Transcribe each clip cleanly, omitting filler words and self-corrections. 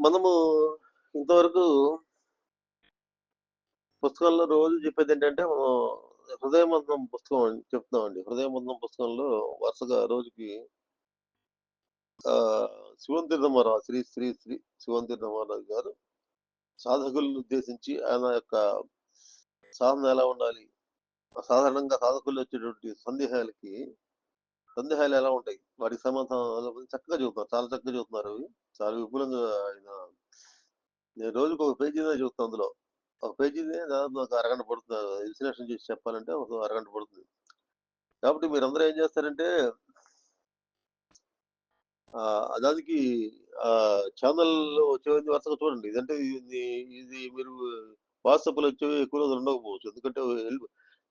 మనము ఇంతవరకు పుస్తకాల్లో రోజు చెప్పేదేంటంటే, మనం హృదయమంతం పుస్తకం అని చెప్తామండి. హృదయమంతం పుస్తకంలో వరుసగా రోజుకి శివంతి రామారావు శ్రీ శివంతి రామారావు గారు సాధకులను ఉద్దేశించి ఆయన యొక్క సాధన ఎలా ఉండాలి? సాధారణంగా సాధకుల్లో వచ్చేటువంటి సందేహాలు ఎలా ఉంటాయి? వాటికి సమాధానాలు చక్కగా చెబుతున్నారు. చాలా చక్కగా చెబుతున్నారు అవి. చాలా విపులంగా ఆయన నేను రోజుకి ఒక పేజీనే చెబుతాను అందులో. ఒక పేజీనే దాదాపు ఒక అరగంట పడుతుంది. విశ్లేషణ చేసి చెప్పాలంటే ఒక అరగంట పడుతుంది. కాబట్టి మీరందరూ ఏం చేస్తారంటే దానికి ఛానల్‌లో వచ్చేవన్నీ వరుసగా చూడండి. ఇది మీరు వాట్సాప్‌లో వచ్చేవి ఎక్కువ రోజులు ఉండకపోవచ్చు. ఎందుకంటే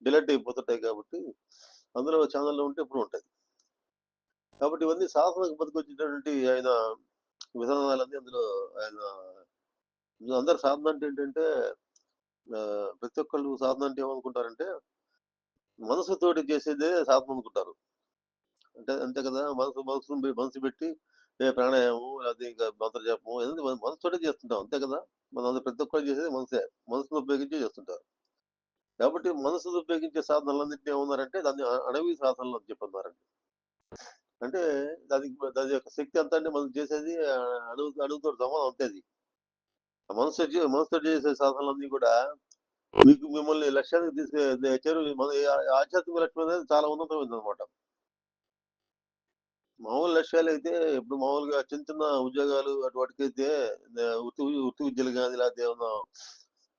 డిలీట్ అయిపోతుంటాయి కాబట్టి, అందులో ఛానల్‌లో ఉంటే ఎప్పుడూ ఉంటాయి. కాబట్టి ఇవన్నీ సాధనకు పనికొచ్చేటటువంటి ఆయన విధానాలన్నీ అందులో ఆయన అందరు సాధన అంటే ఏంటంటే ప్రతి ఒక్కళ్ళు సాధన అంటే ఏమనుకుంటారంటే, మనసుతోటి చేసేదే సాధన అనుకుంటారు. అంటే అంతే కదా! మనసు పెట్టి ప్రాణాయామం లేకపోతే ఇంకా మంత్ర జపం ఏదైనా మనసుతోటే చేస్తుంటాం. అంతే కదా! మనం ప్రతి ఒక్కరు చేసేది మనసే. మనసును ఉపయోగించే చేస్తుంటారు. కాబట్టి మనసును ఉపయోగించే సాధనలన్నింటిని ఏమన్నారంటే దాన్ని అణవి సాధనలు అని చెప్పన్నారండి. అంటే దాని యొక్క శక్తి ఎంత అంటే మనం చేసేది అణువుతోటి సమానం అంతే అది. మనసుతో చేసే సాధనలన్నీ కూడా మిమ్మల్ని లక్ష్యానికి మన ఆధ్యాత్మిక లక్ష్యం అనేది చాలా ఉన్నతమైనదనమాట. మామూలు లక్ష్యాలైతే ఇప్పుడు మామూలుగా చిన్న చిన్న ఉద్యోగాలు వాటికైతే వృత్తి విద్యలు గాని లేకపోతే ఏమన్నా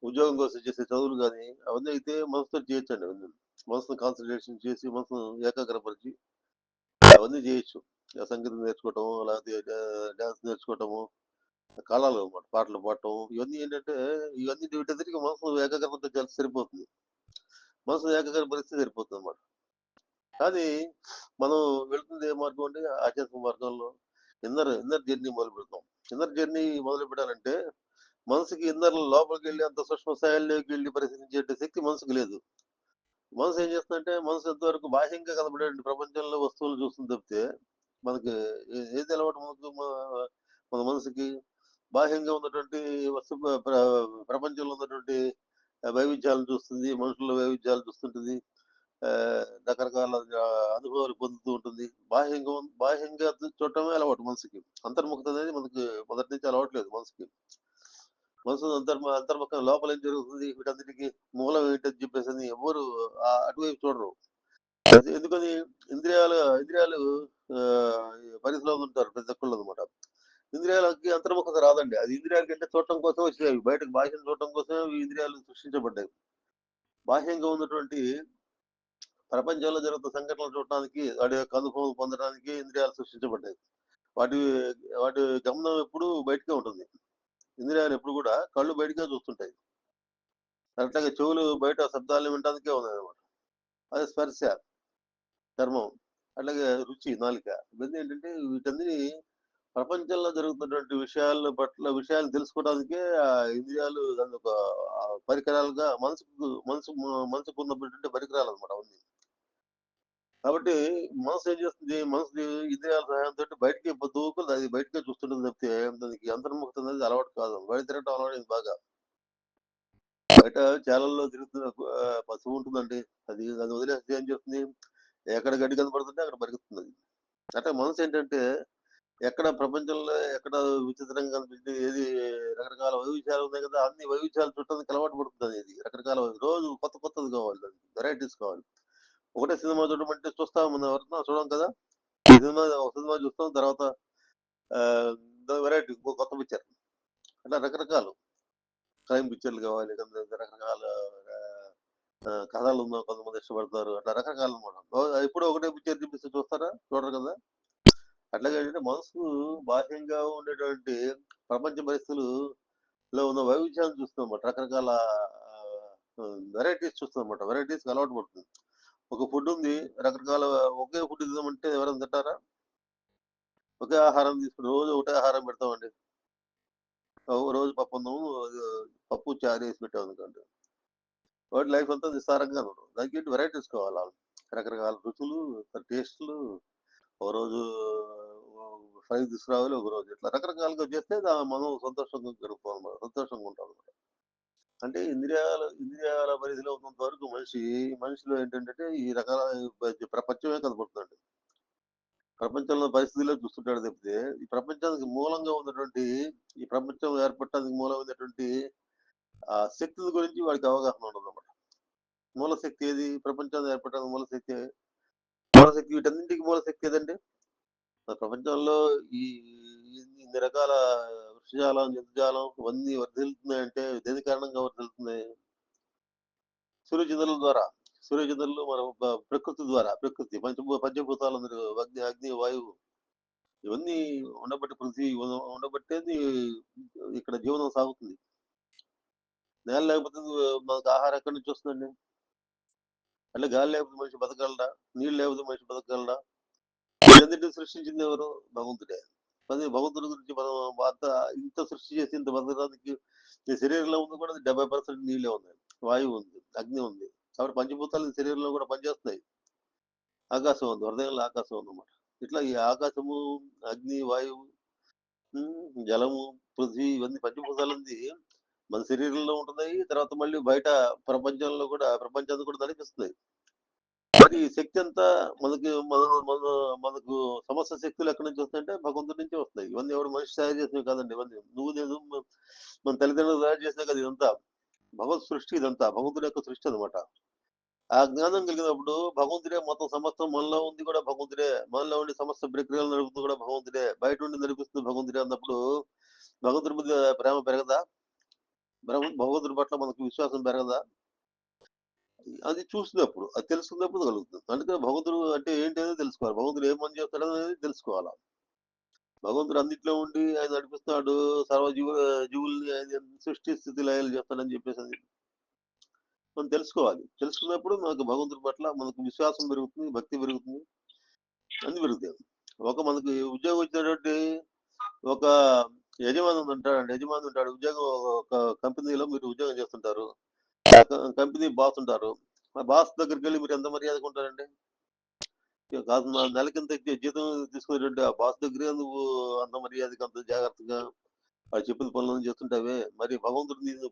ఉద్యోగం కోసం చేసే చదువులు గాని అవన్నీ అయితే మనసుతో చేయొచ్చండి అవన్నీ. మనసుని కాన్సంట్రేషన్ చేసి మనసును ఏకాగ్రపరిచి అవన్నీ చేయొచ్చు. సంగీతం నేర్చుకోవటం లేకపోతే డాన్స్ నేర్చుకోవటము, కళలు అన్నమాట. పాటలు పాడటం ఇవన్నీ ఏంటంటే ఇవన్నీ వీటన్నిటికి మనసు ఏకాగ్రతతో చేస్తే సరిపోతుంది. మనసుని ఏకాగ్రపరిస్తే సరిపోతుందన్నమాట. కానీ మనం వెళ్తుంది ఏ మార్గం అంటే ఆధ్యాత్మిక మార్గంలో ఇన్నర్ జర్నీ మొదలుపెడతాం. ఇన్నర్ జర్నీ మొదలుపెట్టాలంటే మనసుకి లోపలికెళ్ళి అంత సూక్ష్మ స్థాయిల్లోకి వెళ్లి పరిశీలించే శక్తి మనసుకు లేదు. మనసు ఏం చేస్తుందంటే మనసు ఎంతవరకు బాహ్యంగా కనబడే ప్రపంచంలో వస్తువులు చూస్తుంది తప్పితే మనకి ఏది అలవాటు మన మనసుకి బాహ్యంగా ఉన్నటువంటి వస్తు ప్రపంచంలో ఉన్నటువంటి వైవిధ్యాలను చూస్తుంది. మనుషుల వైవిధ్యాలు చూస్తుంటుంది. రకరకాల అనుభవాలు పొందుతూ ఉంటుంది. బాహ్యంగా చూడటమే అలవాటు మనసుకి. అంతర్ముఖత అనేది మనకి మొదటి నుంచి అలవాటు లేదు మనసుకి. మనసు అంతర్ముఖం లోపల ఏం జరుగుతుంది వీటన్నిటికి మూలం ఏంటని చెప్పేసి ఎవరు అటువైపు చూడరు. ఎందుకని ఇంద్రియాలు పరిధిలో ఉంటారు ప్రతి ఒక్కళ్ళు అనమాట. ఇంద్రియాలకి అంతర్ముఖత రాదండి. అది ఇంద్రియాల కంటే చూడటం కోసం వచ్చినాయి. బయటకు బాహ్యం చూడటం కోసం ఈ ఇంద్రియాలు సృష్టించబడ్డాయి. బాహ్యంగా ఉన్నటువంటి ప్రపంచంలో జరుగుతున్న సంఘటనలు చూడటానికి వాటి యొక్క అనుభవం పొందడానికి ఇంద్రియాలు సృష్టించబడ్డాయి. వాటి వాటి గమనం ఎప్పుడు బయటకే ఉంటుంది. ఇంద్రియాలు ఎప్పుడు కూడా కళ్ళు బయటకే చూస్తుంటాయి. అట్లాగే చెవులు బయట శబ్దాలను వినడానికే ఉన్నాయన్నమాట. అది స్పర్శ, చర్మం, అట్లాగే రుచి, నాలిక. ఇవన్నీ ఏంటంటే వీటన్ని ప్రపంచంలో జరుగుతున్నటువంటి విషయాలు తెలుసుకోవడానికే ఆ ఇంద్రియాలు దాని ఒక పరికరాలుగా మనసుకు ఉన్నటువంటి పరికరాలు అనమాట అవన్నీ. కాబట్టి మనసు ఏం చేస్తుంది? మనసు ఇంద్రియాల సహాయంతోటి బయటికి దూకులు అది బయటకే చూస్తుంటుంది తప్పితే దానికి అంతర్ముఖత అనేది అలవాటు కాదు. బయట తిరగటం అలవాటైంది బాగా. బయట చాలల్లో తిరుగుతున్న పశువు ఉంటుందండి. అది వదిలేస్తే ఏం చేస్తుంది? ఎక్కడ గడ్డి కనపడుతుంటే అక్కడ పరిగెత్తుంది అది. అంటే మనసు ఏంటంటే ఎక్కడ ప్రపంచంలో ఎక్కడ విచిత్రంగా కనిపించి ఏది రకరకాల వైవిధ్యాలు ఉన్నాయి కదా! అన్ని వైవిధ్యాలు చూడటానికి అలవాటు పడుతుందది. రకరకాల రోజు కొత్తది కావాలి దానికి. వెరైటీస్ కావాలి. ఒకటే సినిమా చూడమంటే చూస్తాం మనం ఎవరన్నా చూడం కదా! ఒక సినిమా చూస్తాం తర్వాత వెరైటీ ఇంకో కొత్త పిక్చర్. అట్లా రకరకాలు. క్రైమ్ పిక్చర్‌లు కావాలి. రకరకాల కథలున్న కొంతమంది ఇష్టపడతారు. అట్లా రకరకాలనమాట. ఎప్పుడూ ఒకటే పిక్చర్ చూపిస్తే చూస్తారా? చూడరు కదా! అట్లాగే ఏంటంటే మనసు బాహ్యంగా ఉండేటువంటి ప్రపంచ పరిస్థితులలో ఉన్న వైవిధ్యాలను చూస్తుందన్నమాట. రకరకాల వెరైటీస్ చూస్తుందన్నమాట. వెరైటీస్‌కి అలవాటు పడుతుంది. ఒక ఫుడ్ ఉంది. రకరకాల ఒకే ఫుడ్ తినమంటే ఎవరైనా తింటారా? ఒకే ఆహారం తీసుకొని రోజు ఒకటే ఆహారం పెడతామండి. రోజు పప్పన్నము, పప్పు, చారు ఏసి పెట్టామనుకోండి. వాడి లైఫ్ అంతా నిస్సారంగా ఉండదు. దానికేంటి వెరైటీస్ కావాలా? రకరకాల రుచులు, టేస్ట్‌లు. ఓ రోజు ఫైవ్ తీసుకురావాలి ఒకరోజు. ఇట్లా రకరకాలుగా చేస్తే మనం సంతోషంగా గడుపుకోవాలి, సంతోషంగా ఉంటాం. అంటే ఇంద్రియాల పరిధిలో ఉన్నంత వరకు మనిషిలో ఏంటంటే ఈ రకాల ప్రపంచమే కనపడుతుందండి. ప్రపంచంలో పరిస్థితుల్లో చూస్తుంటాడు తప్పితే ఈ ప్రపంచానికి మూలంగా ఉన్నటువంటి ఈ ప్రపంచం ఏర్పడటానికి మూలమైనటువంటి ఆ శక్తుల గురించి వాడికి అవగాహన ఉండదు అన్నమాట. మూలశక్తి ఏది? ప్రపంచాన్ని ఏర్పడటానికి మూలశక్తి వీటన్నింటికి మూలశక్తి ఏదండి? ప్రపంచంలో ఈ ఇన్ని రకాల వృక్షజాలం, జంతుజాలం ఇవన్నీ వర్ధిల్లుతున్నాయంటే దేని కారణంగా వర్ధిల్లుతున్నాయి? సూర్యచంద్రుల ద్వారా. సూర్యచంద్రులు మన ప్రకృతి ద్వారా, ప్రకృతి పంచభూతాలందరూ అగ్ని, వాయువు ఇవన్నీ ఉండబట్టి పృథ్వీ ఉండబట్టేది ఇక్కడ జీవనం సాగుతుంది. నేల లేకపోతే మనకు ఆహారం ఎక్కడి నుంచి వస్తుందండి? అంటే గాలి లేకపోతే మనిషి బతకగలడా? నీళ్ళు లేకపోతే మనిషి బతకగలడా? వీటన్నిటిని సృష్టించింది ఎవరు? భగవంతుడే. భగవంతుడి గురించి మనం ఇంత సృష్టి చేసి ఇంత బతకడానికి ఈ శరీరంలో ఉంది కూడా 70% నీళ్ళే ఉన్నాయి, వాయువు ఉంది, అగ్ని ఉంది. కాబట్టి పంచభూతాలు శరీరంలో కూడా పనిచేస్తున్నాయి. ఆకాశం ఉంది, హృదయంలో ఆకాశం ఉందన్నమాట. ఇట్లా ఈ ఆకాశము, అగ్ని, వాయువు, జలము, పృథ్వీ ఇవన్నీ పంచభూతాలు ఉంది మన శరీరంలో ఉంటున్నాయి. తర్వాత మళ్ళీ బయట ప్రపంచాన్ని కూడా నడిపిస్తున్నాయి. మరి ఈ శక్తి అంతా మనకు సమస్త శక్తులు ఎక్కడి నుంచి వస్తాయంటే భగవంతుడి నుంచి వస్తాయి. ఇవన్నీ ఎవరు మనిషి తయారు చేసినవి కాదండి. ఇవన్నీ నువ్వు నేను మన తల్లిదండ్రులు తయారు చేసినా కదా. ఇదంతా భగవత్ సృష్టి, ఇదంతా భగవంతుడి యొక్క సృష్టి అనమాట. ఆ జ్ఞానం కలిగినప్పుడు భగవంతుడే మొత్తం సమస్తం మనలో ఉంది కూడా భగవంతుడే, మనలో ఉండి సమస్త ప్రక్రియలు నడుపుతుంది కూడా భగవంతుడే, బయట ఉండి నడిపిస్తుంది భగవంతుడే అన్నప్పుడు భగవంతుడి మీద ప్రేమ పెరగదా? భగవంతుడి పట్ల మనకు విశ్వాసం పెరగదా? అది చూసినప్పుడు, అది తెలుసుకున్నప్పుడు కలుగుతుంది. అందుకని భగవంతుడు అంటే ఏంటి అనేది తెలుసుకోవాలి. భగవంతుడు ఏం పని చేస్తాడు అనేది తెలుసుకోవాలా. భగవంతుడు అన్నిట్లో ఉండి ఆయన నడిపిస్తున్నాడు, జీవుల్ని ఆయన సృష్టి స్థితి లయాలు చేస్తాడని చెప్పేసి మనం తెలుసుకోవాలి. తెలుసుకున్నప్పుడు మనకు భగవంతుడి పట్ల మనకు విశ్వాసం పెరుగుతుంది, భక్తి పెరుగుతుంది, అన్ని పెరుగుతాయి. మనకి ఉద్యోగం వచ్చినటువంటి ఒక యజమాని ఉంటాడు. ఉద్యోగం ఒక కంపెనీలో మీరు ఉద్యోగం చేస్తుంటారు. కంపెనీ బాస్ ఉంటారు. ఆ బాస్ దగ్గరికి వెళ్ళి మీరు ఎంత మర్యాదగా ఉంటారండి? కాదు, నా నెలకింత జీతం తీసుకునేటువంటి ఆ బాస్ దగ్గరే నువ్వు అంత మర్యాదగా, అంత జాగ్రత్తగా వాడు చెప్పిన పనులను చేస్తుంటావే. మరి భగవంతుడు నేను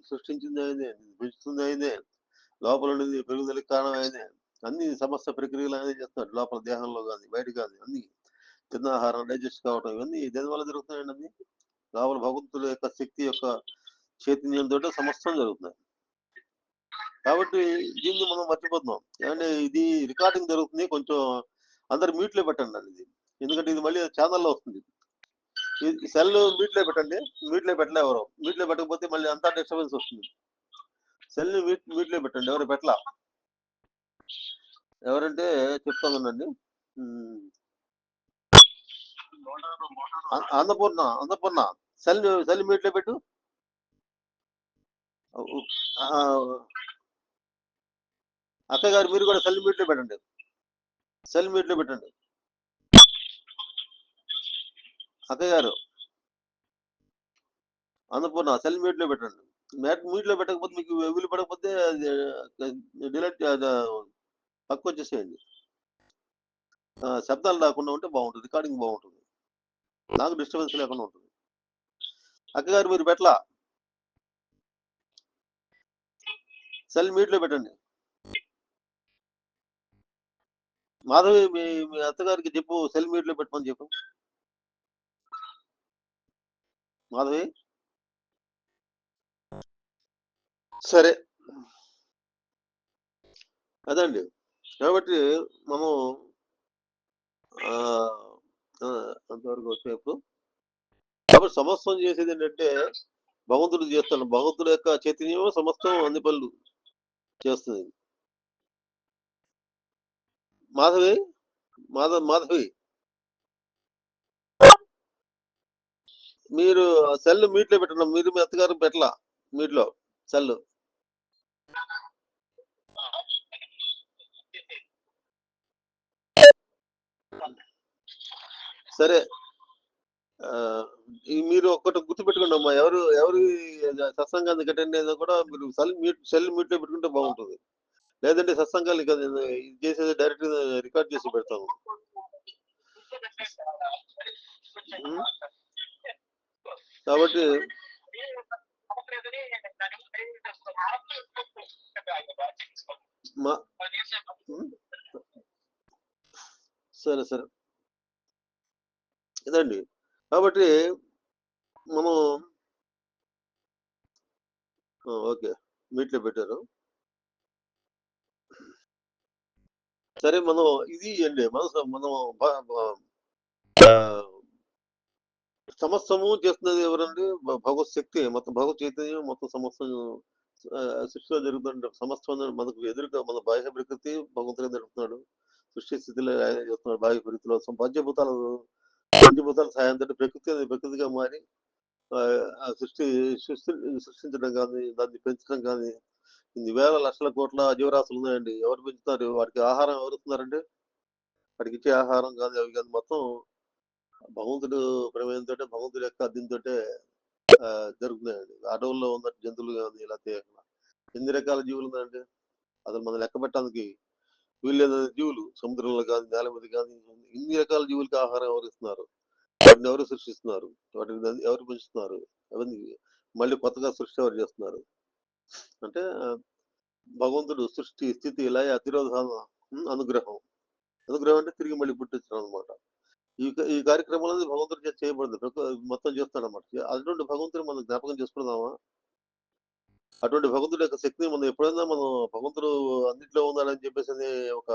సృష్టించింది ఆయనే, పెంచుతుంది ఆయనే, లోపల ఉండేది పెరుగుదలకు కారణం ఆయనే. అన్ని సమస్త ప్రక్రియలు ఆయనే చేస్తున్నాడు, లోపల దేహంలో కానీ బయట కానీ. అన్ని తిన్న ఆహారం డైజెస్ట్ కావడం ఇవన్నీ దేనివల్ల జరుగుతున్నాయండి? అన్ని లోపల భగవంతుడి యొక్క శక్తి యొక్క చైతన్యంతో సమస్తం జరుగుతున్నాయి. కాబట్టి దీన్ని మనం మర్చిపోతున్నాం. ఏమంటే ఇది రికార్డింగ్ జరుగుతుంది, కొంచెం అందరు మ్యూట్ లో పెట్టండి అండి ఇది. ఎందుకంటే ఇది మళ్ళీ ఛానల్లో వస్తుంది. ఈ సెల్ మ్యూట్ లో పెట్టండి. మ్యూట్ లో పెట్టలే ఎవరు. మ్యూట్ లో పెట్టకపోతే మళ్ళీ అంతా డిస్టర్బెన్స్ వస్తుంది. సెల్ ని మ్యూట్ లో పెట్టండి. ఎవరు పెట్టలా? ఎవరంటే చెప్తానండి. అన్నపూర్ణ సెల్ మ్యూట్ లో పెట్టు. అక్కయ్య గారు మీరు కూడా సెల్ మ్యూట్ లో పెట్టండి. సెల్ మ్యూట్ లో పెట్టండి. అక్కయ్య గారు, అన్నపూర్ణ సెల్ మ్యూట్ లో పెట్టండి. మ్యూట్ లో పెట్టకపోతే మీకు వీలు పడకపోతే డిలీట్ పక్క వచ్చేసేయండి. శబ్దాలు రాకుండా ఉంటే బాగుంటుంది, రికార్డింగ్ బాగుంటుంది, నాకు డిస్టర్బెన్స్ లేకుండా ఉంటుంది. అక్కగారు మీరు పెట్టలా? సెల్ మ్యూట్ లో పెట్టండి. మాధవి మీ అత్తగారికి చెప్పు సెల్ మ్యూట్ లో పెట్టమని చెప్పు. మాధవి సరే అదండి. కాబట్టి మనం అంతవరకు వచ్చేప్పుడు కాబట్టి సమస్తం చేసేది ఏంటంటే భగవంతుడు చేస్తాడు. భగవంతుడు యొక్క చైతన్యం సమస్తం అన్ని పనులు చేస్తుంది. మాధవి మీరు సెల్ మ్యూట్ లో పెట్టండి. మీరు మీ అత్తగారు పెట్టలా మ్యూట్ లో సెల్. సరే మీరు ఒక్కటి గుర్తుపెట్టుకోండి అమ్మా. ఎవరు సత్సంగానికి అటెండ్ అయినా కూడా మీరు సెల్ మ్యూట్ లో పెట్టుకుంటే బాగుంటుంది. లేదంటే సత్సంగాలు ఇది చేసేది డైరెక్ట్ రికార్డ్ చేసి పెడతాము. ఉమ్, కాబట్టి మా ఉమ్, సరే సరే ఇదండి. కాబట్టి మనం ఓకే. మీట్‌లో పెట్టారు. సరే మనం ఇది అండి. మనం బ బ ఆహ్, సమస్తము చేస్తున్నది ఎవరండి? భగవత్ శక్తి. మొత్తం భగవత్ చైతన్యం మొత్తం సమస్తం సృష్టిలో జరుగుతున్న సమస్తం మనకు ఎదురుగా మన బాహ్య ప్రకృతి భగవంతుడే నడుపుతున్నాడు. సృష్టి స్థితిలో ఆయనే చేస్తున్నాడు. బాహ్య ప్రకృతిలో పంచభూతాల సహాయంతోటి ప్రకృతి అనేది ప్రకృతిగా మారి ఆ సృష్టి సృష్టించడం గాని, దాన్ని పెంచడం గాని, ఇన్ని వేల లక్షల కోట్ల జీవరాశులు ఉన్నాయండి. ఎవరు పెంచుతారు? వాటికి ఆహారం ఎవరిస్తున్నారండి? వాటికిచ్చే ఆహారం గాని, అవి గాని మొత్తం భగవంతుడు ప్రమేయంతోటే, భగవంతుడి యొక్క దీనితోటే జరుగుతున్నాయండి. అడవుల్లో ఉన్న జంతువులు గాని, లేకపోతే ఎన్ని రకాల జీవులు ఉన్నాయండి. అసలు మనం లెక్క పెట్టడానికి వీల్లేని జీవులు సముద్రంలో గాని, నేల మీద గాని ఇన్ని రకాల జీవులకి ఆహారం ఎవరిస్తున్నారు? వాటిని ఎవరు సృష్టిస్తున్నారు? వాటిని ఎవరు పెంచుతున్నారు? అవన్నీ మళ్ళీ కొత్తగా సృష్టి ఎవరు చేస్తున్నారు? అంటే భగవంతుడు సృష్టి, స్థితి, లయ, తిరోధాన, అనుగ్రహం. అనుగ్రహం అంటే తిరిగి మళ్ళీ పుట్టించడం అనమాట. ఈ కార్యక్రమాలన్నీ భగవంతుడి చేత చేయబడింది. మొత్తం చేస్తున్నాడన్నమాట. అటువంటి భగవంతుడిని మనం జ్ఞాపకం చేసుకుందామా? అటువంటి భగవంతుడి యొక్క శక్తిని మనం ఎప్పుడైనా మనం భగవంతుడు అన్నిట్లో ఉన్నాడని చెప్పేసని ఒక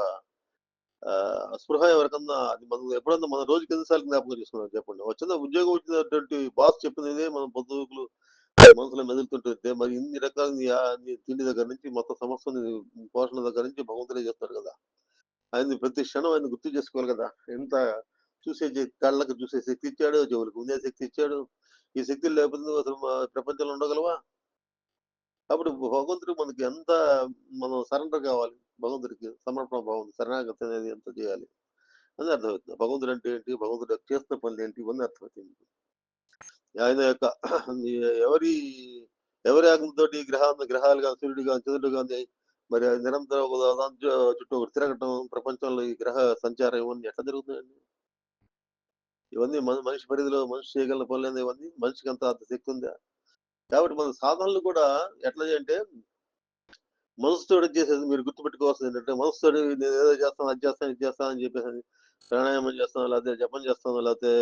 స్పృహ ఎవరికన్నా అది మనం ఎప్పుడన్నా మన రోజుకి ఎన్నిసార్లు జ్ఞాపకం చేసుకున్నాం చెప్పండి. ఉద్యోగం వచ్చినటువంటి బాస్ చెప్పినదే మనం పొద్దుగుకులు మనసులో మెదులుతుంటుంది. మరి ఇన్ని రకాల నీ తిండి దగ్గర నుంచి మొత్తం సమస్తం నీ పోషణ దగ్గర నుంచి భగవంతుడే చేస్తాడు కదా! ఆయన్ని ప్రతి క్షణం ఆయన గుర్తు చేసుకోవాలి కదా! ఎంత కళ్ళకి చూసే శక్తి ఇచ్చాడు, చెవులకు వినే శక్తి ఇచ్చాడు. ఈ శక్తులు లేకపోతే నువ్వు అసలు ప్రపంచంలో ఉండగలవా? అప్పుడు భగవంతుడు మనకి ఎంత మనం సరెండర్ కావాలి. భగవంతుడికి సమర్పణ భావం, శరణాగతి అనేది ఎంత చేయాలి అని అర్థమవుతుంది. భగవంతుడు అంటే ఏంటి? భగవంతుడు చేస్తున్న పనులేంటి? ఇవన్నీ అర్థమవుతాయి. ఆయన యొక్క ఎవరి ఎవరి ఆజ్ఞతోటి గ్రహాలు గాని, సూర్యుడు గాని, చంద్రుడు గాని మరి అది నిరంతరం ఒక దాని చుట్టూ ఒకటి తిరగటం, ప్రపంచంలో ఈ గ్రహ సంచారం ఇవన్నీ ఎట్లా జరుగుతున్నాయండి? ఇవన్నీ మనిషి పరిధిలో మనిషి చేయగల పనులేనా ఇవన్నీ? మనిషికి అంత శక్తి ఉందా? కాబట్టి మన సాధనలు కూడా ఎట్లా అంటే మనసుతోటి చేసేది మీరు గుర్తుపెట్టుకోవాల్సింది ఏంటంటే మనసుతోటి నేను ఏదో చేస్తాను, అది చేస్తాను, ఇది చేస్తాను అని చెప్పేసి ప్రాణాయామం చేస్తాను, లేకపోతే జపం చేస్తాను, లేకపోతే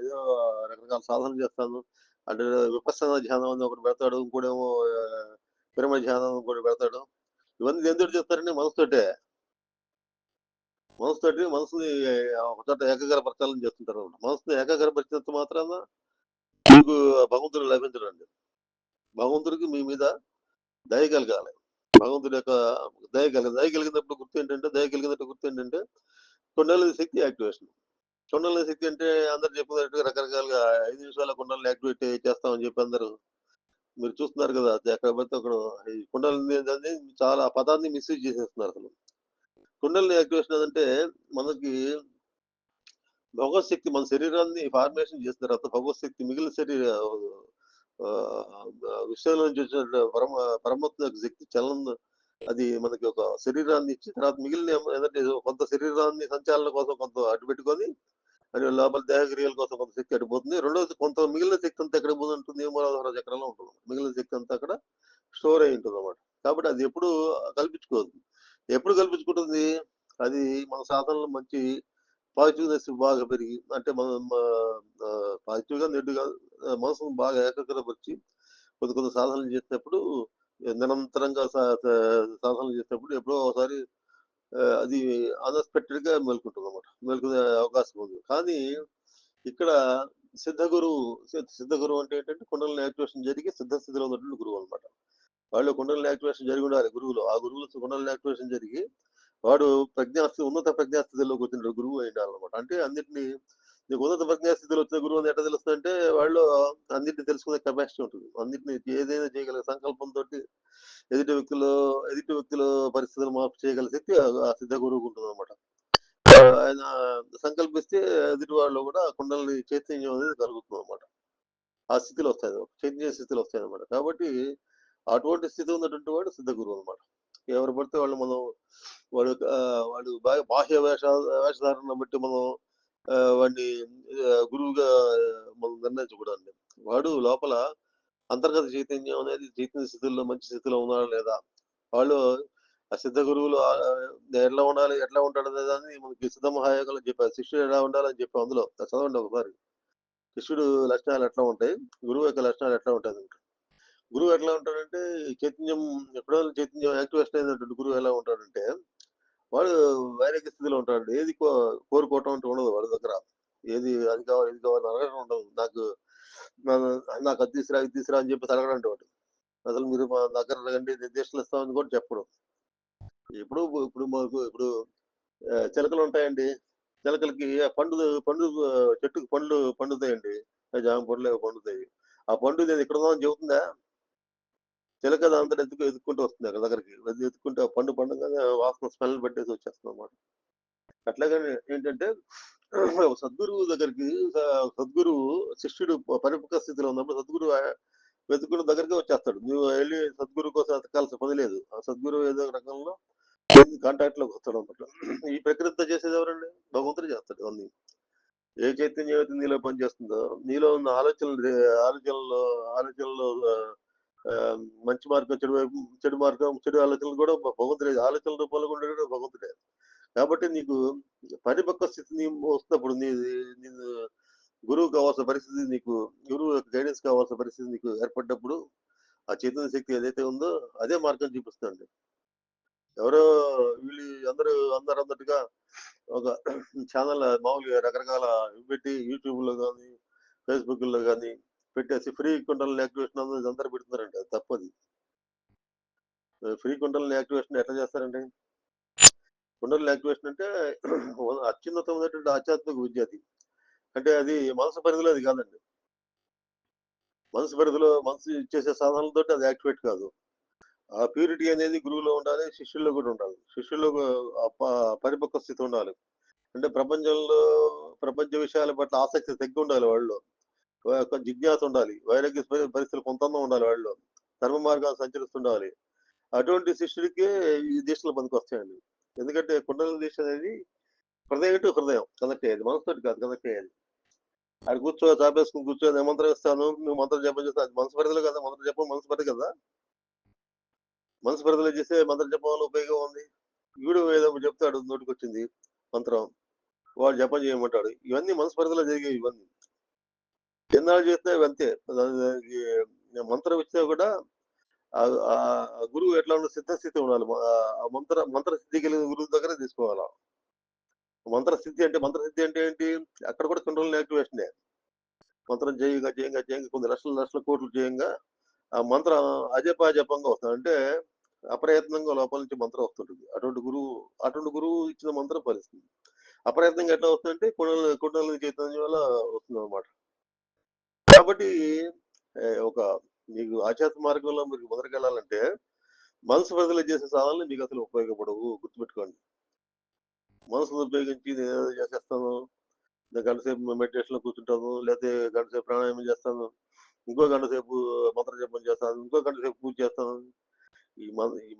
ఏదో రకరకాల సాధన చేస్తాను. అంటే విపස්සనా ధ్యానం అని ఒకటి పెడతాడు, ఇంకోటేమో పిరమిడ్ ధ్యానం ఇంకోటి పెడతాడు. ఇవన్నీ దేనితోటి చేస్తారండి? మనసుతోటే. మనసుని ఒక చోట ఏకాగ్రపరచాలని చేస్తుంటారు అన్నమాట. మనసుని ఏకాగ్రపరిచినంత మాత్రాన మీకు భగవంతుడు లభించడండి. భగవంతుడికి మీ మీద దయ కలగాలి. భగవంతుడి యొక్క దయ కలిగినప్పుడు దయ కలిగినట్టు గుర్తు ఏంటంటే కుండలిని శక్తి యాక్టివేషన్. కుండలిని శక్తి అంటే అందరు చెప్పినట్టుగా రకరకాలుగా 5 నిమిషాల కుండలిని యాక్టివేట్ చేస్తామని చెప్పి అందరూ మీరు చూస్తున్నారు కదా! ఎక్కడ పడితే అక్కడ ఈ కుండలిని అనేది చాలా ఆ పదాన్ని మిస్‌యూజ్ చేసేస్తున్నారు అసలు. కుండలిని యాక్టివేషన్ అదంటే మనకి భగవత్ శక్తి మన శరీరాన్ని ఫార్మేషన్ చేసిన తర్వాత భగవత్ శక్తి మిగిలిన విషయంలో నుంచి వచ్చిన పరమాత్మ యొక్క శక్తి చలనం అది మనకి ఒక శరీరాన్ని ఇచ్చి తర్వాత మిగిలిన ఏంటంటే కొంత శరీరాన్ని సంచాలన కోసం కొంత అడ్డు పెట్టుకొని అది లోపల దేహక్రియల కోసం కొంత శక్తి అడిపోతుంది. రెండోది కొంత మిగిలిన శక్తి అంతా ఎక్కడ పోతుంది ఉంటుంది మూలాధార చక్రంలో ఉంటుంది. మిగిలిన శక్తి అంతా అక్కడ స్టోర్ అయి ఉంటుంది అన్నమాట. కాబట్టి అది ఎప్పుడు కల్పించుకోదు. ఎప్పుడు కల్పించుకుంటుంది? అది మన సాధనలో మంచి పాజిటివ్‌నెస్ బాగా పెరిగి అంటే మనం పాజిటివ్‌గా, నెగెటివ్‌గా మనసును బాగా ఏకాగ్రపరిచి కొన్ని సాధనలు చేసినప్పుడు నిరంతరంగా సాధనలు చేసినప్పుడు ఎప్పుడో ఒకసారి అది అన్‌ఎక్స్‌పెక్టెడ్‌గా మేలుకుంటుందన్నమాట. మేలుకునే అవకాశం ఉంది. కానీ ఇక్కడ సిద్ధ గురువు సిద్ధ గురువు అంటే ఏంటంటే కుండలిని యాక్టివేషన్ జరిగి సిద్ధ స్థితిలో ఉన్నటువంటి గురువు అన్నమాట. వాళ్ళు కుండలిని యాక్టివేషన్ జరిగి ఉండాలి గురువులో. ఆ గురువులో కుండలిని యాక్టివేషన్ జరిగి వాడు ఉన్నత ప్రజ్ఞాస్థితిలోకి వచ్చిన గురువు అయి ఉండాలన్నమాట. అంటే అన్నిటిని నీకు ఉన్నత ప్రజ్ఞాస్థితిలో వచ్చిన గురువు అని ఎట్లా తెలుస్తుందంటే వాళ్ళు అన్నిటిని తెలుసుకునే కెపాసిటీ ఉంటుంది. అన్నిటిని ఏదైనా చేయగల సంకల్పంతోటి ఎదుటి వ్యక్తుల పరిస్థితులు మార్పు చేయగల శక్తి ఆ సిద్ధ గురువుకు ఉంటుందన్నమాట. ఆయన సంకల్పిస్తే ఎదుటి వాళ్ళు కూడా కుండలిని చైతన్యం అనేది కలుగుతుందన్నమాట. ఆ స్థితిలో వస్తాయి. చైతన్య స్థితిలో వస్తాయన్నమాట. కాబట్టి అటువంటి స్థితి ఉన్నటువంటి వాడు సిద్ధ గురువు అన్నమాట. ఎవరు పడితే వాళ్ళు మనం వాడు బాగా బాహ్య వేషధారణను బట్టి మనం వాడిని గురువుగా మనం నిర్ణయించకూడదండి. వాడు లోపల అంతర్గత చైతన్యం అనేది చైతన్య స్థితిలో మంచి స్థితిలో ఉన్నాడా లేదా? వాళ్ళు ఆ సిద్ధ గురువులు ఎట్లా ఉండాలి, ఎట్లా ఉంటాడనే దాన్ని మనకి సిద్ధ మహాయోగంలో చెప్పారు. శిష్యుడు ఎలా ఉండాలని చెప్పాం అందులో. అది చదవండి ఒకసారి. శిష్యుడు లక్షణాలు ఎట్లా ఉంటాయి? గురువు యొక్క లక్షణాలు ఎట్లా ఉంటాయి? గురువు ఎట్లా ఉంటాడంటే చైతన్యం ఎప్పుడైనా చైతన్యం యాక్టివేషన్ అయినటువంటి గురువు ఎలా ఉంటాడంటే వాడు వైరాగ్య స్థితిలో ఉంటాడు. ఏది కోరుకోవటం అంటూ ఉండదు వాడి దగ్గర. ఏది అది కావాలి ఇది కావాలి అడగడం ఉండదు. నాకు అది తీసురా ఇది తీసురా అని చెప్పేసి అడగడండి వాడు. అసలు మీరు మా దగ్గర రండి నిర్దేశాలు ఇస్తామని కూడా చెప్పడం. ఇప్పుడు ఇప్పుడు మాకు ఇప్పుడు చిలకలు ఉంటాయండి. చిలకలకి ఆ పండు పండు చెట్టుకు పండ్లు పండుతాయండి. జామ పండ్లు ఏవో పండుతాయి. ఆ పండు నేను ఇక్కడ ఉందని చెబుతుందా? చిలక దాంతో ఎత్తుకుంటూ వస్తుంది అక్కడ దగ్గరికి. ఎత్తుకుంటే ఆ పండు పండుగానే వాసన స్మెల్ పెట్టేసి వచ్చేస్తుంది అన్నమాట. అట్లాగని ఏంటంటే సద్గురువు దగ్గరికి సద్గురువు శిష్యుడు పరిపక్వ స్థితిలో ఉన్నప్పుడు సద్గురువు వెతుకున్న దగ్గరికి వచ్చేస్తాడు. నువ్వు వెళ్ళి సద్గురువు కోసం ఎతకాల్సిన పని లేదు. ఆ సద్గురువు ఏదో ఒక రకంలో కాంటాక్ట్ లోకి వస్తాడు అనమాట. ఈ ప్రక్రియతో చేసేది ఎవరండి? భగవంతుడు చేస్తాడు అన్ని. ఏ చైతన్యం అయితే నీలో పనిచేస్తుందో నీలో ఉన్న ఆలోచనలో ఆలోచనలో ఆ, మంచి మార్గం చెడు వైపు చెడు మార్గం చెడు ఆలోచనలు కూడా భగవంతుడే. ఆలోచనల రూపంలో కూడా ఉండేది కూడా భగవంతుడే. కాబట్టి నీకు పరిపక్వ స్థితి వస్తున్నప్పుడు నీకు గురువు కావాల్సిన పరిస్థితి నీకు గురువు యొక్క గైడెన్స్ కావాల్సిన పరిస్థితి నీకు ఏర్పడ్డప్పుడు ఆ చైతన్య శక్తి ఏదైతే ఉందో అదే మార్గం చూపిస్తుంది. ఎవరో వీళ్ళు అందరూ అన్నట్టుగా ఒక ఛానల్ మామూలుగా రకరకాల ఇవి పెట్టి యూట్యూబ్ లో కానీ ఫేస్బుక్ లో కానీ పెట్టేసి ఫ్రీ కుండలని యాక్టివేషన్ అనేది అందరూ పెడుతున్నారండి. అది తప్పది. ఫ్రీ కుండలని యాక్టివేషన్ ఎట్లా చేస్తారండి? కుండలని యాక్టివేషన్ అంటే అత్యున్నతమైనటువంటి ఆధ్యాత్మిక విద్య అది. అంటే అది మనసు పరిధిలో అది కాదండి. మనసు పరిధిలో మనసు చేసే సాధనలతో అది యాక్టివేట్ కాదు. ఆ ప్యూరిటీ అనేది గురువులో ఉండాలి, శిష్యుల్లో కూడా ఉండాలి. శిష్యుల్లో పరిపక్వ స్థితి ఉండాలి. అంటే ప్రపంచ విషయాల పట్ల ఆసక్తి తగ్గి ఉండాలి వాళ్ళలో. కొంచెం జిజ్ఞాస ఉండాలి. వైరాగ్య పరిస్థితులు కొంతమంది ఉండాలి వాళ్ళలో. ధర్మ మార్గాలు సంచరిస్తుండాలి. అటువంటి శిష్యుడికే ఈ దీక్షలు పనికొస్తాయండి. ఎందుకంటే కుండల దీక్ష అనేది హృదయం టు హృదయం కనెక్ట్ అయ్యేది. మనసుతోటి కాదు కనెక్ట్ అయ్యేది. ఆడ చాపేసుకుని కూర్చో నేను మంత్రం ఇస్తాను నువ్వు మంత్రం జపం చేస్తా అది మనసు పరిధిలో కదా. మంత్రం జపం మనసు పరిధి కదా. మనసు పరిధిలో చేస్తే మంత్రం జపం వల్ల ఉపయోగం ఉంది. వీడు ఏదో చెప్తాడు నోటికొచ్చింది మంత్రం. వాడు జపం చేయమంటాడు. ఇవన్నీ మనసు పరిధిలో జరిగేవి ఇవన్నీ. ఎన్నాళ్ళు చేస్తే అవి అంతే. దానికి మంత్రం ఇచ్చినా కూడా ఆ గురువు ఎట్లా ఉన్న సిద్ధస్థితి ఉండాలి. ఆ మంత్రసిద్ధి కలిగిన గురువు దగ్గర తీసుకోవాలా. మంత్రసిద్ధి అంటే ఏంటి? అక్కడ కూడా కంట్రోల్ యాక్టివేషనే. మంత్రం చేయంగా కొన్ని లక్షల కోట్లు చేయంగా ఆ మంత్రం అజపాజపంగా వస్తుంది. అంటే అప్రయత్నంగా లోపల నుంచి మంత్రం వస్తుంటుంది. అటువంటి గురువు ఇచ్చిన మంత్రం ఫలిస్తుంది. అప్రయత్నంగా ఎట్లా వస్తుందంటే కుండల చైతన్యం వల్ల వస్తుంది అనమాట. కాబట్టి ఒక మీకు ఆధ్యాత్మిక మార్గంలో మీరు మొదలుకెళ్ళాలంటే మనసు బదిలీ చేసే సాధనలు మీకు అసలు ఉపయోగపడవు. గుర్తుపెట్టుకోండి. మనసును ఉపయోగించి నేను ఏదో చేసేస్తాను. నేను గంట సేపు మెడిటేషన్ లో కూర్చుంటాను. లేకపోతే గంట సేపు ప్రాణాయామం చేస్తాను. ఇంకో గంట సేపు మంత్ర జపం చేస్తాను. ఇంకో గంట సేపు పూజ చేస్తాను. ఈ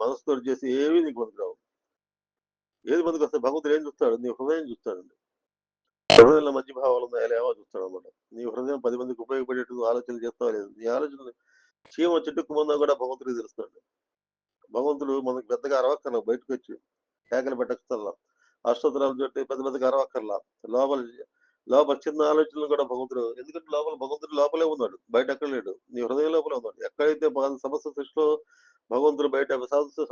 మనసుతో చేసి ఏవి నీకు పనికిరావు. ఏది పనికొస్తాయి? భగవంతుడు ఏం చూస్తాడు? నీ హృదయం చూస్తాడండి. హృదయంలో మంచి భావాలు ఉన్నాయా లేవో చూస్తాడు అనమాట. నీ హృదయం 10 మందికి ఉపయోగపడేట్టు ఆలోచనలు చేస్తావా లేదు. నీ ఆలోచనలు చీమ చెట్టుకుమందా కూడా భగవంతుడికి తెలుస్తాడు. భగవంతుడు మనకు పెద్దగా అరవక్కర్లా బయటకు వచ్చి కేకలు పెట్టక్కర్లా. అష్టోత్తరాలు చెట్టు పెద్ద పెద్దగా అరవక్కర్లా. లోపల లోపల చిన్న ఆలోచనలు కూడా భగవంతుడు. ఎందుకంటే భగవంతుడు లోపలే ఉన్నాడు. బయట ఎక్కడ లేడు. నీ హృదయం లోపలే ఉన్నాడు. ఎక్కడైతే సమస్త సృష్టిలో భగవంతుడు బయట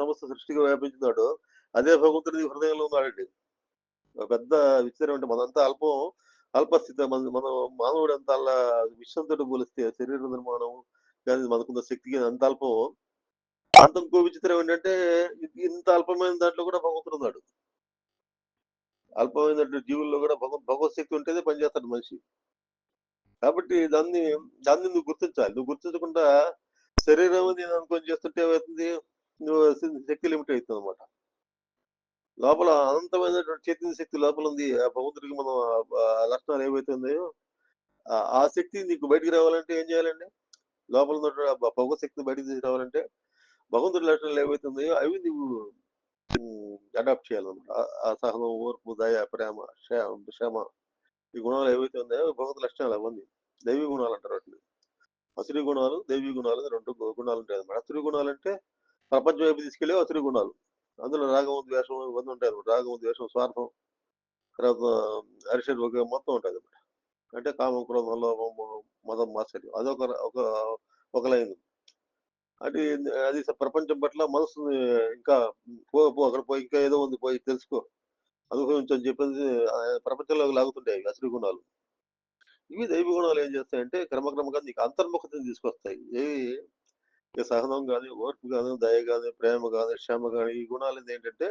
సమస్త సృష్టిగా వ్యాపించినాడో అదే భగవంతుడు నీ హృదయంలో ఉన్నాడండి. పెద్ద విచారం అంటే మనంతా అల్పస్థితి. మనం మానవుడు అంత అలా విశ్వంతో పోలిస్తే శరీర నిర్మాణం కానీ మనకున్న శక్తి అంత అల్పం. అంత ఇంకో విచిత్రం ఏంటంటే ఇంత అల్పమైన దాంట్లో కూడా భగవంతుడు ఉన్నాడు. అల్పమైనటువంటి జీవుల్లో కూడా భగవత్ శక్తి ఉంటేనే పనిచేస్తాడు మనిషి. కాబట్టి దాన్ని నువ్వు గుర్తించాలి. నువ్వు గుర్తించకుండా శరీరం నేను అనుకొని చేస్తుంటే ఏమవుతుంది? నువ్వు శక్తి లిమిట్ అవుతుంది అనమాట. లోపల అనంతమైనటువంటి చైతన్య శక్తి లోపల ఉంది. ఆ భగవంతుడికి మనం లక్షణాలు ఏవైతే ఉన్నాయో ఆ శక్తి నీకు బయటికి రావాలంటే ఏం చేయాలండి? లోపల ఉన్నటువంటి భగవత్ శక్తిని బయటికి తీసుకురావాలంటే భగవంతుడి లక్షణాలు ఏవైతే ఉన్నాయో అవి నువ్వు అడాప్ట్ చేయాలన్నమాట. ఆ సహనం, ఓర్పు, దయ, ప్రేమ, క్షమ ఈ గుణాలు ఏవైతే ఉన్నాయో భగవత్ లక్షణాలు అవన్నీ దైవీ గుణాలు అంటారు వాటిని. అసురీ గుణాలు, దైవీ గుణాలు అని 2 గుణాలు ఉంటాయన్నమాట. అసురీ గుణాలంటే ప్రపంచం వైపు తీసుకెళ్ళే అసురీ గుణాలు. అందులో రాగం, ద్వేషం ఇవన్నీ ఉంటాయన్నమాట. రాగం, ద్వేషం, స్వార్థం, తర్వాత అరిషడ్ మొత్తం ఉంటాయన్నమాట. అంటే కామం, క్రోధం, లోభం, మోహం, మదం, మాత్సర్యం. అదొక ఒక ఒక లైన్. అది అది ప్రపంచం పట్ల మనసుని ఇంకా అక్కడ పోయి ఇంకా ఏదో ఉంది పోయి తెలుసుకో, అనుభవించు అని చెప్పేసి ప్రపంచంలోకి లాగుతుంటాయి అసురీ గుణాలు. ఇవి దైవ గుణాలు ఏం చేస్తాయంటే క్రమక్రమంగా నీకు అంతర్ముఖతని తీసుకొస్తాయి. ఇక సహనం గాని, ఓర్పు గాని, దయ గాని, ప్రేమ గాని, క్షమ గాని ఈ గుణాలు ఏంటంటే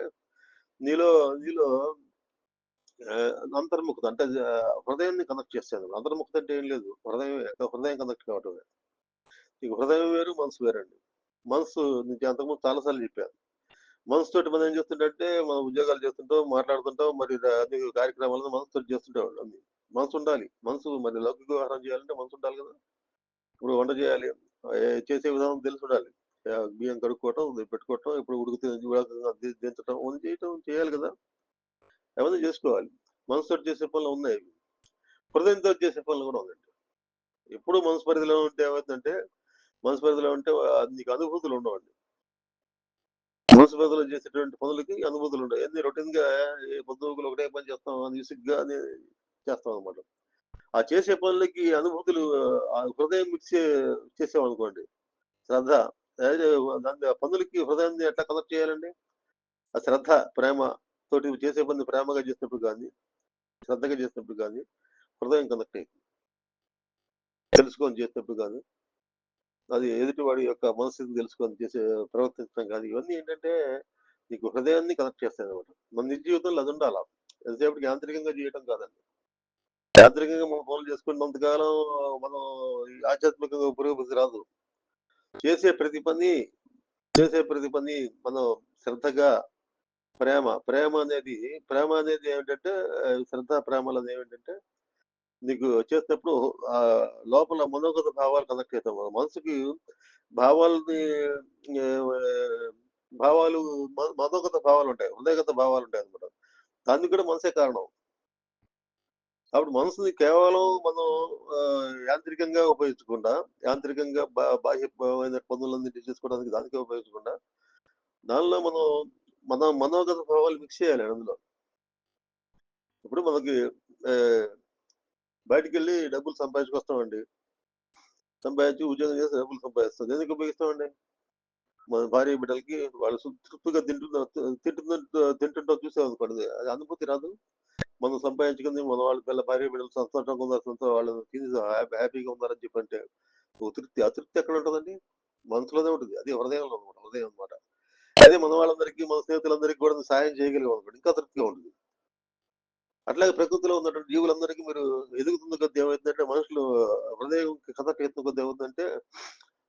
నీలో నీలో అంతర్ముఖత అంటే హృదయాన్ని కనెక్ట్ చేస్తాను. అంతర్ముఖత అంటే ఏం లేదు. హృదయం కనెక్ట్ కావటమే. నీకు హృదయం వేరు, మనసు వేరండి. మనసు నీకు అంతకుముందు చాలా సార్లు చెప్పాను. మనసుతోటి మనం ఏం చేస్తుంటే మనం ఉద్యోగాలు చేస్తుంటాం, మాట్లాడుతుంటాం, మరి అన్ని కార్యక్రమాలను మనసుతోటి చేస్తుంటాం అన్ని. మనసు ఉండాలి. మనసు మరి లౌకిక వ్యవహారం చేయాలంటే మనసు ఉండాలి కదా. ఇప్పుడు వంట చేయాలి, చేసే విధానం తెలిసి ఉండాలి. బియ్యం కడుక్కోవటం, పెట్టుకోవటం, ఇప్పుడు దించటం అవన్నీ చేయటం చేయాలి కదా. అవన్నీ చేసుకోవాలి. మనసుతోటి చేసే పనులు ఉన్నాయి. హృదయంతో చేసే పనులు కూడా ఉందండి. ఎప్పుడు మనసు పరిధిలో ఉంటే ఏమవుతుందంటే మనసు పరిధిలో ఉంటే నీకు అనుభూతులు ఉండవండి. మనసు పరిధిలో చేసేటువంటి పనులకి అనుభూతులు ఉండవు. అన్ని రొటీన్ గా పొద్దుగులు ఒకటే పని చేస్తాం అని విసుగ్గా చేస్తాం అనమాట. ఆ చేసే పనులకి అనుభూతులు హృదయం మిక్స్ చేసాం అనుకోండి, శ్రద్ధ దాన్ని పనులకి హృదయాన్ని ఎట్లా కనెక్ట్ చేయాలండి? ఆ శ్రద్ధ, ప్రేమ తోటి చేసే పని ప్రేమగా చేసినప్పుడు కానీ, శ్రద్ధగా చేసినప్పుడు కానీ హృదయం కనెక్ట్ అయింది. తెలుసుకొని చేసినప్పుడు కానీ, అది ఎదుటివాడి యొక్క మనస్థితిని తెలుసుకొని చేసే ప్రవర్తించడం కానీ ఇవన్నీ ఏంటంటే నీకు హృదయాన్ని కనెక్ట్ చేస్తాయి అనమాట. మన నిజ జీవితంలో అది ఉండాలా. ఎంతసేపటికి యాంత్రికంగా చేయడం కాదండి. యాంత్రికంగా మనం పనులు చేసుకున్నంతకాలం మనం ఆధ్యాత్మికంగా పురోగతి రాదు. చేసే ప్రతి పని మనం శ్రద్ధగా ప్రేమ అనేది ఏమిటంటే శ్రద్ధ ప్రేమలు అనేది ఏమిటంటే నీకు చేసినప్పుడు ఆ లోపల మనోగత భావాలు కనెక్ట్ అవుతాం. మన మనసుకి భావాలని ఆ, భావాలు మనోగత భావాలు ఉంటాయి, హృదయగత భావాలు ఉంటాయి అనమాట. దానికి కూడా మనసే కారణం. కాబట్టి మనసుని కేవలం మనం యాంత్రికంగా ఉపయోగించకుండా, యాంత్రికంగా బాహ్యమైన పనులన్నిటి చేసుకోవడానికి దానికే ఉపయోగించకుండా, దానిలో మనం మన మనోగత భావాలు మిక్స్ చేయాలి అందులో. ఇప్పుడు మనకి ఆ, బయటికెళ్ళి డబ్బులు సంపాదించుకొస్తామండి. సంపాదించి ఉద్యోగం చేసి డబ్బులు సంపాదిస్తాం. దేనికి ఉపయోగిస్తామండి? మన భార్య బిడ్డలకి వాళ్ళు తృప్తిగా తింటుంటాం చూసామనుకోండి, అది అనుభూతి రాదు. మనం సంపాదించుకుంది మన వాళ్ళ భార్య బిడ్డలు సంతోషంగా ఉన్నారు, వాళ్ళు తిని హ్యాపీగా ఉన్నారని చెప్పంటే అతృప్తి ఎక్కడ ఉంటుందండి? మనసులోనే ఉంటుంది. అది హృదయంలో అనమాట, హృదయం అనమాట. అదే మన వాళ్ళందరికీ మన స్నేహితులందరికీ కూడా సాయం చేయగలిగాం అనుకోండి, ఇంకా తృప్తిగా ఉంటుంది. అట్లాగే ప్రకృతిలో ఉన్నటువంటి జీవులందరికీ మీరు ఎదుగుతున్న కొద్ది ఏమవుతుందంటే మనుషులు హృదయం కథకు ఎత్తున్న కొద్ది ఏమవుతుందంటే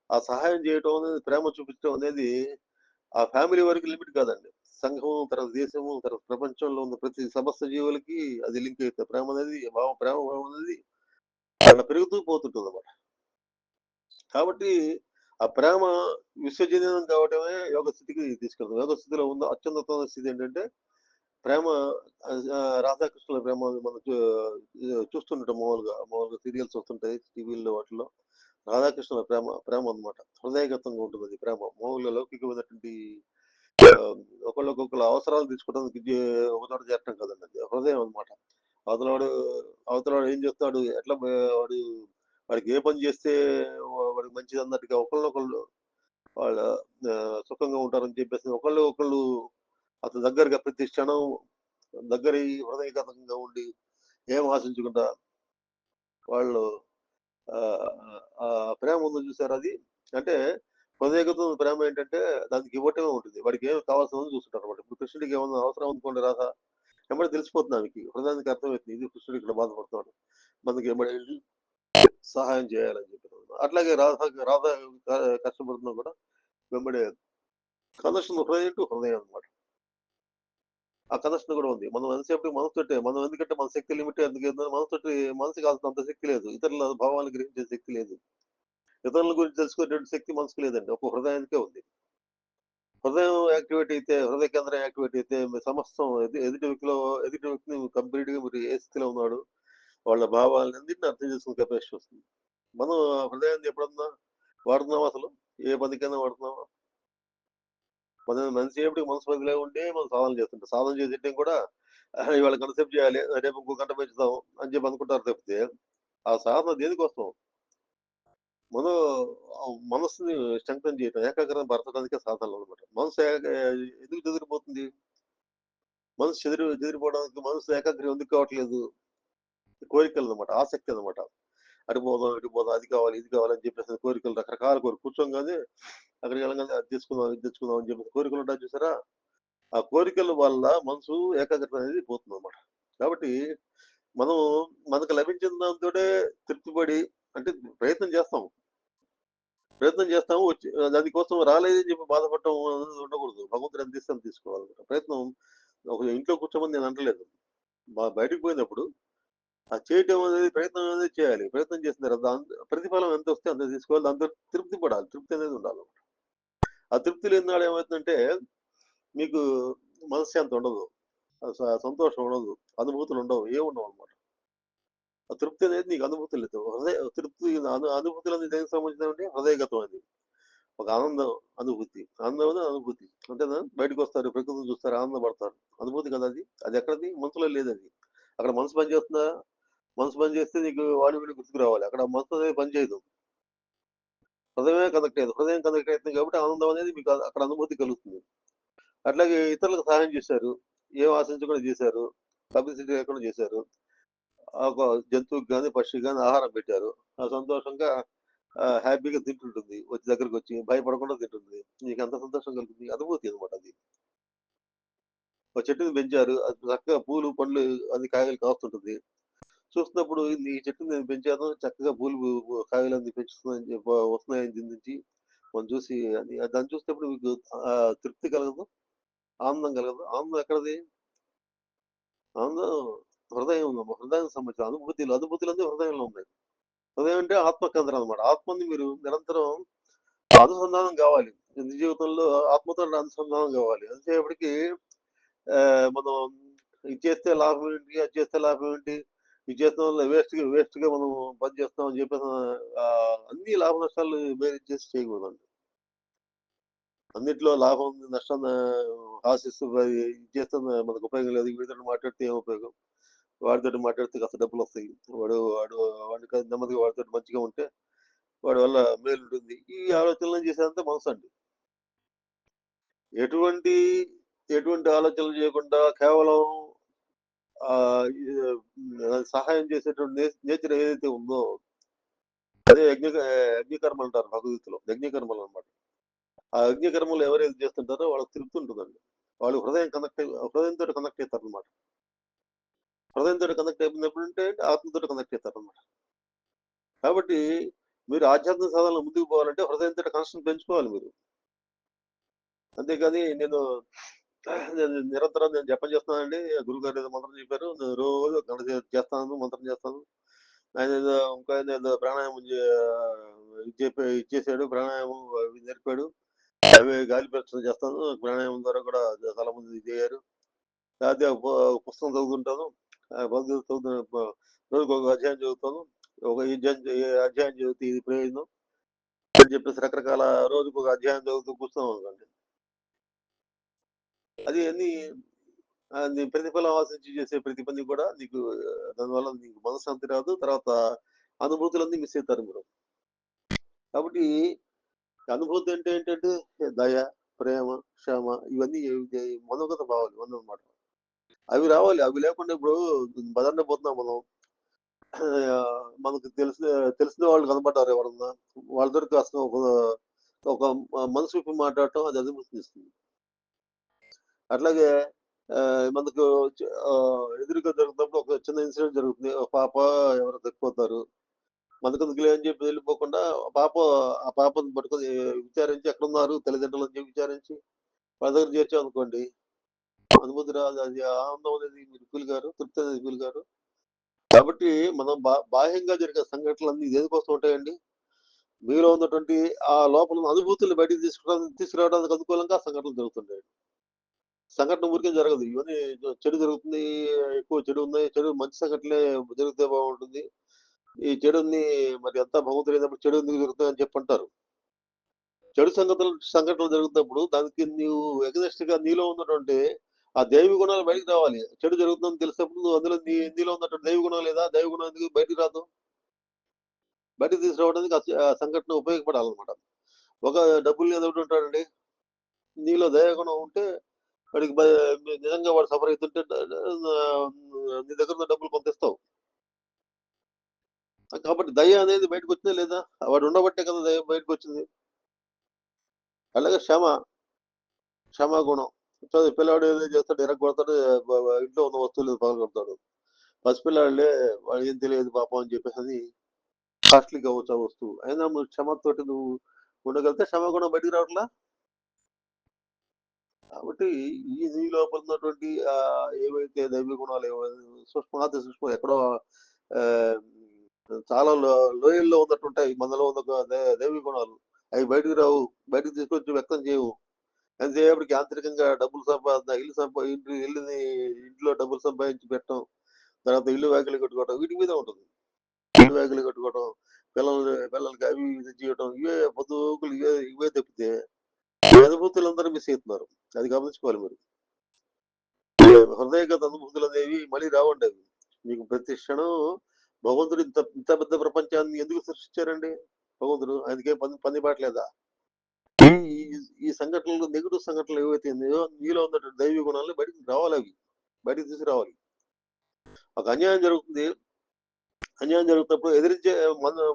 ఆ సహాయం చేయటం అనేది, ప్రేమ చూపించడం అనేది ఆ ఫ్యామిలీ వరకు లిమిట్ కాదండి. సంఘం, తర్వాత దేశము, తర్వాత ప్రపంచంలో ఉన్న ప్రతి సమస్త జీవులకి అది లింక్ అవుతుంది. ప్రేమ భావం అనేది అలా పెరుగుతూ పోతుంటుంది అనమాట. కాబట్టి ఆ ప్రేమ విశ్వజనీయం కావటమే యోగ స్థితికి తీసుకెళ్తాం. యోగ స్థితిలో ఉన్న అత్యున్నతమైన స్థితి ఏంటంటే ప్రేమ. రాధాకృష్ణుల ప్రేమ మనం చూస్తుంటాం. మామూలుగా సీరియల్స్ వస్తుంటాయి టీవీల్లో వాటిలో. రాధాకృష్ణుల ప్రేమ ప్రేమ అనమాట. హృదయగతంగా ఉంటుంది అది ప్రేమ. మామూలుగా లౌకికమైనటువంటి ఒకళ్ళకొకళ్ళ అవసరాలు తీసుకోవడానికి ఒక చోట చేరటం కదండి, అది హృదయం అనమాట. అవతలవాడు అవతలవాడు ఏం చేస్తాడు, ఎట్లా వాడు వాడికి ఏ పని చేస్తే వాడికి మంచిది అన్నట్టుగా ఒకళ్ళనొకళ్ళు వాళ్ళ సుఖంగా ఉంటారని చెప్పేసి ఒకళ్ళు అతని దగ్గరగా ప్రతి క్షణం దగ్గర హృదయగతంగా ఉండి ఏం ఆశించకుండా వాళ్ళు ఆ ఆ ప్రేమ ఉందని చూసారు. అది అంటే హృదయగతం ప్రేమ ఏంటంటే దానికి ఇవ్వటమే ఉంటుంది. వాడికి ఏం కావాల్సిన చూస్తుంటారు అనమాట. ఇప్పుడు కృష్ణుడికి ఏమన్నా అవసరం అనుకోండి, రాధ ఎమ్మడి తెలిసిపోతుంది ఆమెకి, హృదయానికి అర్థమవుతుంది ఇది కృష్ణుడు ఇక్కడ బాధపడుతున్నాడు, మనకి ఎమ్మడి సహాయం చేయాలని చెప్పి. అట్లాగే రాధ కష్టపడుతున్నా కూడా వెంబడి కనెక్షన్ హృదయం టు హృదయం అనమాట. ఆ కనెక్షన్ కూడా ఉంది. మనం ఎంతసేపు మనసుతోటే, మనం ఎందుకంటే మన శక్తి లిమిట్ ఎందుకు మనసుతోటి, మనసుకి అంత శక్తి లేదు. ఇతరుల భావాలను గ్రహించే శక్తి లేదు. ఇతరుల గురించి తెలుసుకునేటువంటి శక్తి మనసుకు లేదండి. ఒక హృదయానికే ఉంది. హృదయం యాక్టివేట్ అయితే, హృదయ కేంద్రం యాక్టివేట్ అయితే మీ సమస్తం ఎదుటి వ్యక్తిని కంప్లీట్ గా మీరు ఏ స్థితిలో ఉన్నాడు, వాళ్ళ భావాలన్నింటిని అర్థం చేసుకునే కెపాసిటీ వస్తుంది. మనం హృదయాన్ని ఎప్పుడన్నా వాడుతున్నాం అసలు? ఏ పనికైనా వాడుతున్నామా? మనం మనిషిసేపటికి మనసు పనిలో ఉంటే మనం సాధన చేస్తుంటాం. సాధన చేసేటం కూడా ఇవాళ గంట సేపు చేయాలి, రేపు ఇంకో గంట పెంచుదాం అని చెప్పి అనుకుంటారు తప్పితే, ఆ సాధన దేనికోసం? మనం మనస్సుని స్ట్రెంగ్తన్ చేయటం, ఏకాగ్రత పరచడానికే సాధనలు అనమాట. మనసు ఎందుకు చెదిరిపోతుంది? మనసు చెదిరిపోవడానికి మనసు ఏకాగ్రం ఎందుకు కావట్లేదు? కోరికలు అనమాట, ఆసక్తి అనమాట. అటు పోదాం, ఇటు పోదాం, అది కావాలి, ఇది కావాలి అని చెప్పేసి కోరికలు, రకరకాల కోరికలు. కూర్చోగానే అక్కడికి వెళ్ళగానే అది తెచ్చుకుందాం, ఇది తెచ్చుకుందాం అని చెప్పి కోరికలు ఉంటాయి చూసారా? ఆ కోరికల వల్ల మనసు ఏకాగ్రత అనేది పోతుంది అనమాట. కాబట్టి మనం మనకు లభించిన దాంతోటే తృప్తిపడి, అంటే ప్రయత్నం చేస్తాం, ప్రయత్నం చేస్తాము, వచ్చి దానికోసం రాలేదని చెప్పి బాధపడటం అనేది ఉండకూడదు. భగవంతుడు ఎంత ఇస్తే అంత తీసుకోవాలి. ప్రయత్నం ఒక ఇంట్లో కూర్చోమని నేను అంటలేదు. బయటకు పోయినప్పుడు ఆ చేయటం అనేది, ప్రయత్నం అనేది చేయాలి. ప్రయత్నం చేసిన తర్వాత ప్రతిఫలం ఎంత వస్తే అంత తీసుకోవాలి. దాంతో తృప్తి పడాలి. తృప్తి అనేది ఉండాలి. ఆ తృప్తి లేని నాడు ఏమవుతుందంటే మీకు మనశ్శాంతి ఉండదు, సంతోషం ఉండదు, అనుభూతులు ఉండవు, ఏముండవు అనమాట. ఆ తృప్తి అనేది నీకు అనుభూతి లేదు. హృదయ తృప్తి, అనుభూతులు అనేది దేనికి సంబంధించినవి? హృదయగతం అది. ఒక ఆనందం, అనుభూతి. ఆనందం అనేది అనుభూతి. అంతేనా? బయటకు వస్తారు, ప్రకృతిని చూస్తారు, ఆనందపడతారు. అనుభూతి కదా అది. అది ఎక్కడిది? మనసులో లేదు అది. అక్కడ మనసు పని చేస్తుందా? మనసు పని చేస్తే నీకు వాడి వీడి గుర్తుకు రావాలి. అక్కడ మనసు అనేది పని చేయదు. హృదయమే కనెక్ట్ అయ్యేది. హృదయం కనెక్ట్ అవుతుంది కాబట్టి ఆనందం అనేది మీకు అక్కడ అనుభూతి కలుగుతుంది. అట్లాగే ఇతరులకు సహాయం చేశారు, ఏం ఆశించకుండా చేశారు, పబ్లిసిటీ లేకుండా చేశారు. ఒక జంతువుకి కానీ, పక్షికి కానీ ఆహారం పెట్టారు. ఆ సంతోషంగా హ్యాపీగా తింటుంటుంది. వచ్చి దగ్గరకు వచ్చి భయపడకుండా తింటుంది. నీకు ఎంత సంతోషం కలుగుతుంది? అనుభూతి అనమాట అది. ఒక చెట్టుని పెంచారు, అది చక్కగా పూలు, పండ్లు, అన్ని కాయలు కాస్తుంటుంది. చూస్తున్నప్పుడు ఈ చెట్టుని నేను పెంచాను, చక్కగా పూలు, కాయలన్నీ పెంచుతున్నాయని చెప్పి వస్తున్నాయని దీని నుంచి మనం చూసి, అది దాన్ని చూసినప్పుడు మీకు తృప్తి కలగదు, ఆనందం కలగదు. ఆనందం ఎక్కడిది? ఆనందం హృదయం ఉందమ్మా. హృదయానికి సంబంధించిన అనుభూతులు, అనుభూతులన్నీ హృదయంలో ఉన్నాయి. హృదయం అంటే ఆత్మ కేంద్రం అనమాట. ఆత్మని మీరు నిరంతరం అనుసంధానం కావాలి. నిజ జీవితంలో ఆత్మతో అనుసంధానం కావాలి. అంతేపటికి మనం ఇది చేస్తే లాభం ఏంటి, అది చేస్తే లాభం ఏంటి, ఇది చేస్తాం వల్ల వేస్ట్ గా మనం పని చేస్తాం అని చెప్పేసి అన్ని లాభ నష్టాలు మేనేజ్ చేసి చేయకూడదండి. అన్నిట్లో లాభం ఉంది, నష్టాన్ని ఆశిస్తూ ఇది చేస్తే మనకు ఉపయోగం లేదు. వీడితో మాట్లాడితే ఏం ఉపయోగం? వాడితోటి మాట్లాడితే కాస్త డబ్బులు వస్తాయి. వాడు వాడు వాడికి నెమ్మదిగా వాడితో మంచిగా ఉంటే వాడి వల్ల మేలు ఉంటుంది. ఈ ఆలోచనలు చేసేదంతా మనసు అండి. ఎటువంటి ఎటువంటి ఆలోచనలు చేయకుండా కేవలం సహాయం చేసేటువంటి నేచర్ ఏదైతే ఉందో అదే యజ్ఞకర్మలు అంటారు భగవద్గీతలో. యజ్ఞకర్మలు అనమాట. ఆ యజ్ఞకర్మలు ఎవరైతే చేస్తుంటారో వాళ్ళకి తృప్తి ఉంటుందండి. వాళ్ళు హృదయంతో కనెక్ట్ అవుతారు అనమాట. హృదయంతో కనెక్ట్ అయిపోయినప్పుడు అంటే ఆత్మతో కనెక్ట్ అవుతారు అనమాట. కాబట్టి మీరు ఆధ్యాత్మిక సాధనలో ముందుకు పోవాలంటే హృదయంతో కనెక్షన్ పెంచుకోవాలి మీరు. అంతేగాని నేను నిరంతరం జపం చేస్తున్నానండి. గురువుగారు ఏదో మంత్రం చెప్పారు. నేను రోజు గంట చేస్తాను, మంత్రం చేస్తాను. ఆయన ఏదో ఇంకాయన ఏదో ప్రాణాయామం ఇచ్చేసాడు. ప్రాణాయామం అవి నేర్పాడు. అవి గాలి పరీక్షలు చేస్తాను. ప్రాణాయామం ద్వారా కూడా చాలా మంది ఇది అయ్యారు. లేకపోతే ఒక పుస్తకం చదువుతుంటాను. భగవద్గీత రోజుకి ఒక అధ్యాయం చదువుతాను. ఒక ఈ అధ్యాయం చదివితే ఇది ప్రయోజనం అని చెప్పేసి రకరకాల రోజుకు ఒక అధ్యాయం చదువుతూ కూర్చున్నాం అనుకోండి. అది అన్ని నీ ప్రతిఫలం ఆశించి చేసే ప్రతి పని కూడా నీకు దానివల్ల నీకు మనశ్శాంతి రాదు. తర్వాత అనుభూతులన్నీ మిస్ అవుతారు మీరు. కాబట్టి అనుభూతి అంటే ఏంటంటే దయ, ప్రేమ, క్షమ, ఇవన్నీ మనోగత భావాలు ఇవన్నీ అనమాట. అవి రావాలి. అవి లేకుండా ఇప్పుడు బజార్‌లో పోతున్నాం మనం. మనకు తెలిసిన వాళ్ళు కనపడ్డారు ఎవరన్నా. వాళ్ళతోటి కాస్త ఒక మనసు విప్పి మాట్లాడటం అది అనుభూతినిస్తుంది. అట్లాగే మనకు ఎదురుగా జరుగుతున్నప్పుడు ఒక చిన్న ఇన్సిడెంట్ జరుగుతుంది. ఒక పాప ఎవరో చనిపోతారు. మనకెందుకులే అని చెప్పి వెళ్ళిపోకుండా ఆ పాపను పట్టుకొని విచారించి ఎక్కడున్నారు తల్లిదండ్రులు అని చెప్పి విచారించి వాళ్ళ దగ్గర చేర్చామనుకోండి, అనుభూతి రాదు. అది ఆనందం అనేది మీరు ఫీల్ గారు, తృప్తి అనేది ఫీల్ గారు. కాబట్టి మనం బాహ్యంగా జరిగే సంఘటనలన్నీ దేనికోసం ఉంటాయండి? మీలో ఉన్నటువంటి ఆ లోపల ఉన్న అనుభూతుల్ని బయటికి తీసుకురావడానికి అనుకూలంగా ఆ సంఘటనలు జరుగుతుంటాయి. సంఘటన ఊరికే జరగదు. ఇవన్నీ చెడు జరుగుతుంది. ఎక్కువ చెడు ఉన్నాయి. మంచి సంఘటనలే జరిగితే బాగుంటుంది. ఈ చెడుని మరి అంతా భగవంతుడు లేనప్పుడు చెడు ఎందుకు జరుగుతాయని చెప్పంటారు. చెడు సంఘటనలు జరుగుతున్నప్పుడు దానికి నీవు ఎగనెస్ట్ గా నీలో ఉన్నటువంటి ఆ దైవ గుణాలు బయటకు రావాలి. చెడు జరుగుతుందని తెలిసినప్పుడు నువ్వు అందులో నీలో ఉన్నటువంటి దైవ గుణం లేదా దైవ గుణం ఎందుకు బయటకు రాదు? బయటకు తీసుకురావడానికి ఆ సంఘటన ఉపయోగపడాలన్నమాట. ఒక డబ్బులు లేనోడు ఉంటాడండి. నీలో దైవ గుణం ఉంటే వాడికి నిజంగా వాడు సఫర్ అవుతుంటే నీ దగ్గర ఉన్న డబ్బులు కొంత ఇస్తావు. కాబట్టి దయ అనేది బయటకు వచ్చిందా లేదా? వాడు ఉండబట్టే కదా దయ బయటకు వచ్చింది. అలాగే క్షమా గుణం. పిల్లాడు ఏదో చేస్తాడు, ఎరగొడతాడు, ఇంట్లో ఉన్న వస్తువులు పగలగొడతాడు. పసిపిల్లాడులే వాడు ఏం తెలియదు పాపం అని చెప్పేసి కాస్ట్లీ కావచ్చు ఆ వస్తువు. అయినా నువ్వు క్షమతోటి నువ్వు ఉండగలిగితే క్షమ గుణం బయటికి రావట్లా. కాబట్టి ఈ లోపల ఉన్నటువంటి ఏవైతే దైవ గుణాలు సూక్ష్మాతి సూక్ష్మం ఎక్కడో చాలా లోయల్లో ఉన్నట్టుంటాయి మనలో ఉన్న దైవ గుణాలు. అవి బయటకు రావు. బయటకు తీసుకొచ్చి వ్యక్తం చేయవు. ఎంతసేపటికి యాంత్రికంగా డబ్బులు సంపాదన, ఇంట్లో డబ్బులు సంపాదించి పెట్టడం, తర్వాత ఇల్లు వాకిలి కట్టుకోవడం, వీటి మీద ఉంటుంది. ఇల్లు వాకిలి కట్టుకోవడం, పిల్లలకి అవి ఇది చేయడం, పొద్దుకులు ఇవే తప్పితే అనుభూతులందరూ మిస్ అవుతున్నారు. అది గమనించుకోవాలి మీరు. హృదయగత అనుభూతులు అనేవి మళ్ళీ రావండి. అవి మీకు ప్రతి క్షణం భగవంతుడు ఇంత ఇంత పెద్ద ప్రపంచాన్ని ఎందుకు సృష్టించారండి? భగవంతుడు ఆయనకే పని పాటలేదా? ఈ సంఘటనలు, నెగిటివ్ సంఘటనలు ఏవైతే ఉన్నాయో మీలో ఉన్నటువంటి దైవ గుణాలను బయటికి రావాలి. అవి బయటికి తీసుకురావాలి. ఒక అన్యాయం జరుగుతుంది. అన్యాయం జరుగుతున్నప్పుడు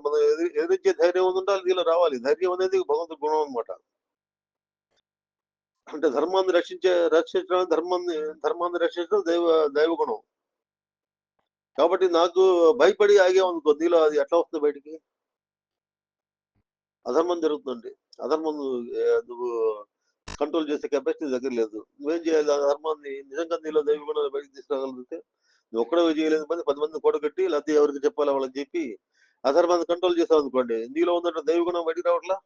మన ఎదిరించే ధైర్యం ఉండాలి. దీనిలో రావాలి. ధైర్యం అనేది భగవంతుడి గుణం అనమాట. అంటే రక్షించడం ధర్మాన్ని రక్షించడం దైవ గుణం. కాబట్టి నాకు భయపడి ఆగామనుకో, నీలో అది ఎట్లా వస్తుంది బయటికి? అధర్మం జరుగుతుంది. అధర్మం నువ్వు కంట్రోల్ చేసే కెపాసిటీ దగ్గర లేదు. నువ్వేం చేయాలి? ఆ ధర్మాన్ని నిజంగా నీలో దైవ గుణాలు బయటకు తీసుకురాగలిగితే నువ్వు ఒక్కడే చేయలేదు, 10 మంది కూడగట్టి లేకపోతే ఎవరికి చెప్పాలి వాళ్ళని చెప్పి అధర్మాన్ని కంట్రోల్ చేసావు అనుకోండి, నీలో ఉన్న దైవ గుణం బయటికి రావట్లా.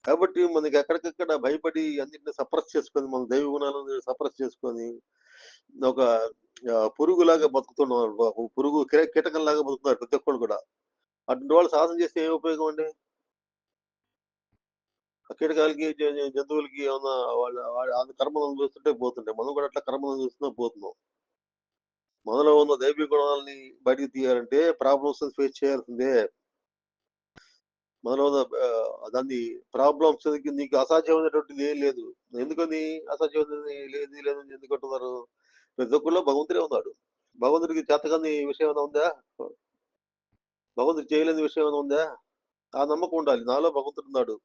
కాబట్టి మనకి ఎక్కడికక్కడ భయపడి అన్నింటిని సప్రెస్ చేసుకొని, మన దైవ గుణాలను సప్రెస్ చేసుకొని ఒక పురుగులాగా బతుకుతున్నాం. పురుగు కీటకంలాగా బతుకుతున్నారు ప్రతి ఒక్కళ్ళు కూడా. అటువంటి వాళ్ళు సాధన చేస్తే ఏం ఉపయోగం అండి? ఆ కీటకాలకి జంతువులకి ఏమన్నా వాళ్ళ కర్మలు అనుభవిస్తుంటే పోతుంటాయి. మనం కూడా అట్లా కర్మలు అనుభవిస్తున్నా పోతున్నాం. మనలో ఉన్న దైవిక గుణాలని బయటికి తీయాలంటే ప్రాబ్లమ్స్ ఫేస్ చేయాల్సిందే. మనలో ఉన్న దాన్ని ప్రాబ్లమ్స్ నీకు అసాధ్యమైనటువంటిది ఏం లేదు. ఎందుకని అసాధ్యమైనది లేదని ఎందుకు అంటున్నారు? ప్రతి ఒక్కరిలో భగవంతుడే ఉన్నాడు. భగవంతుడికి చేతకాని విషయం ఏమైనా ఉందా? భగవంతుడు చేయలేని విషయం ఏమైనా ఉందా? ఆ నమ్మకం ఉండాలి. నాలో భగవంతుడు ఉన్నాడు.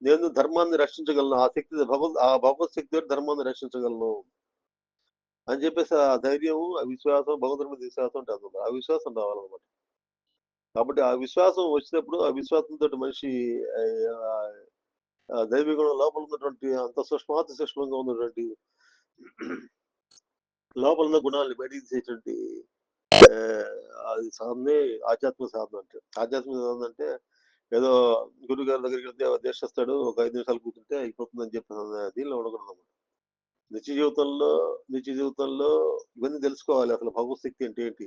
నేను ధర్మాన్ని రక్షించగలను. ఆ భగవత్ శక్తి ధర్మాన్ని రక్షించగలను అని చెప్పేసి ఆ ధైర్యం, ఆ విశ్వాసం, భగవంతుడి మీద విశ్వాసం ఉంటుంది. ఆ విశ్వాసం రావాలన్నమాట. కాబట్టి ఆ విశ్వాసం వచ్చినప్పుడు ఆ విశ్వాసంతో మనిషి దైవ గుణం లోపల ఉన్నటువంటి అంత సూక్ష్మాతి సూక్ష్మంగా ఉన్నటువంటి లోపల ఉన్న గుణాలను బయటికి తీసేటువంటి అది సాధనే ఆధ్యాత్మిక సాధన అంటే. ఆధ్యాత్మిక సాధన అంటే ఏదో గురువు గారి దగ్గరికి వెళ్తే దీక్షిస్తాడు, ఒక 5 నిమిషాలు కూర్చుంటే అయిపోతుందని చెప్పి దీనిలో ఉండకూడదు. నిత్య జీవితంలో ఇవన్నీ తెలుసుకోవాలి. అసలు భగవత్ శక్తి అంటే ఏంటి?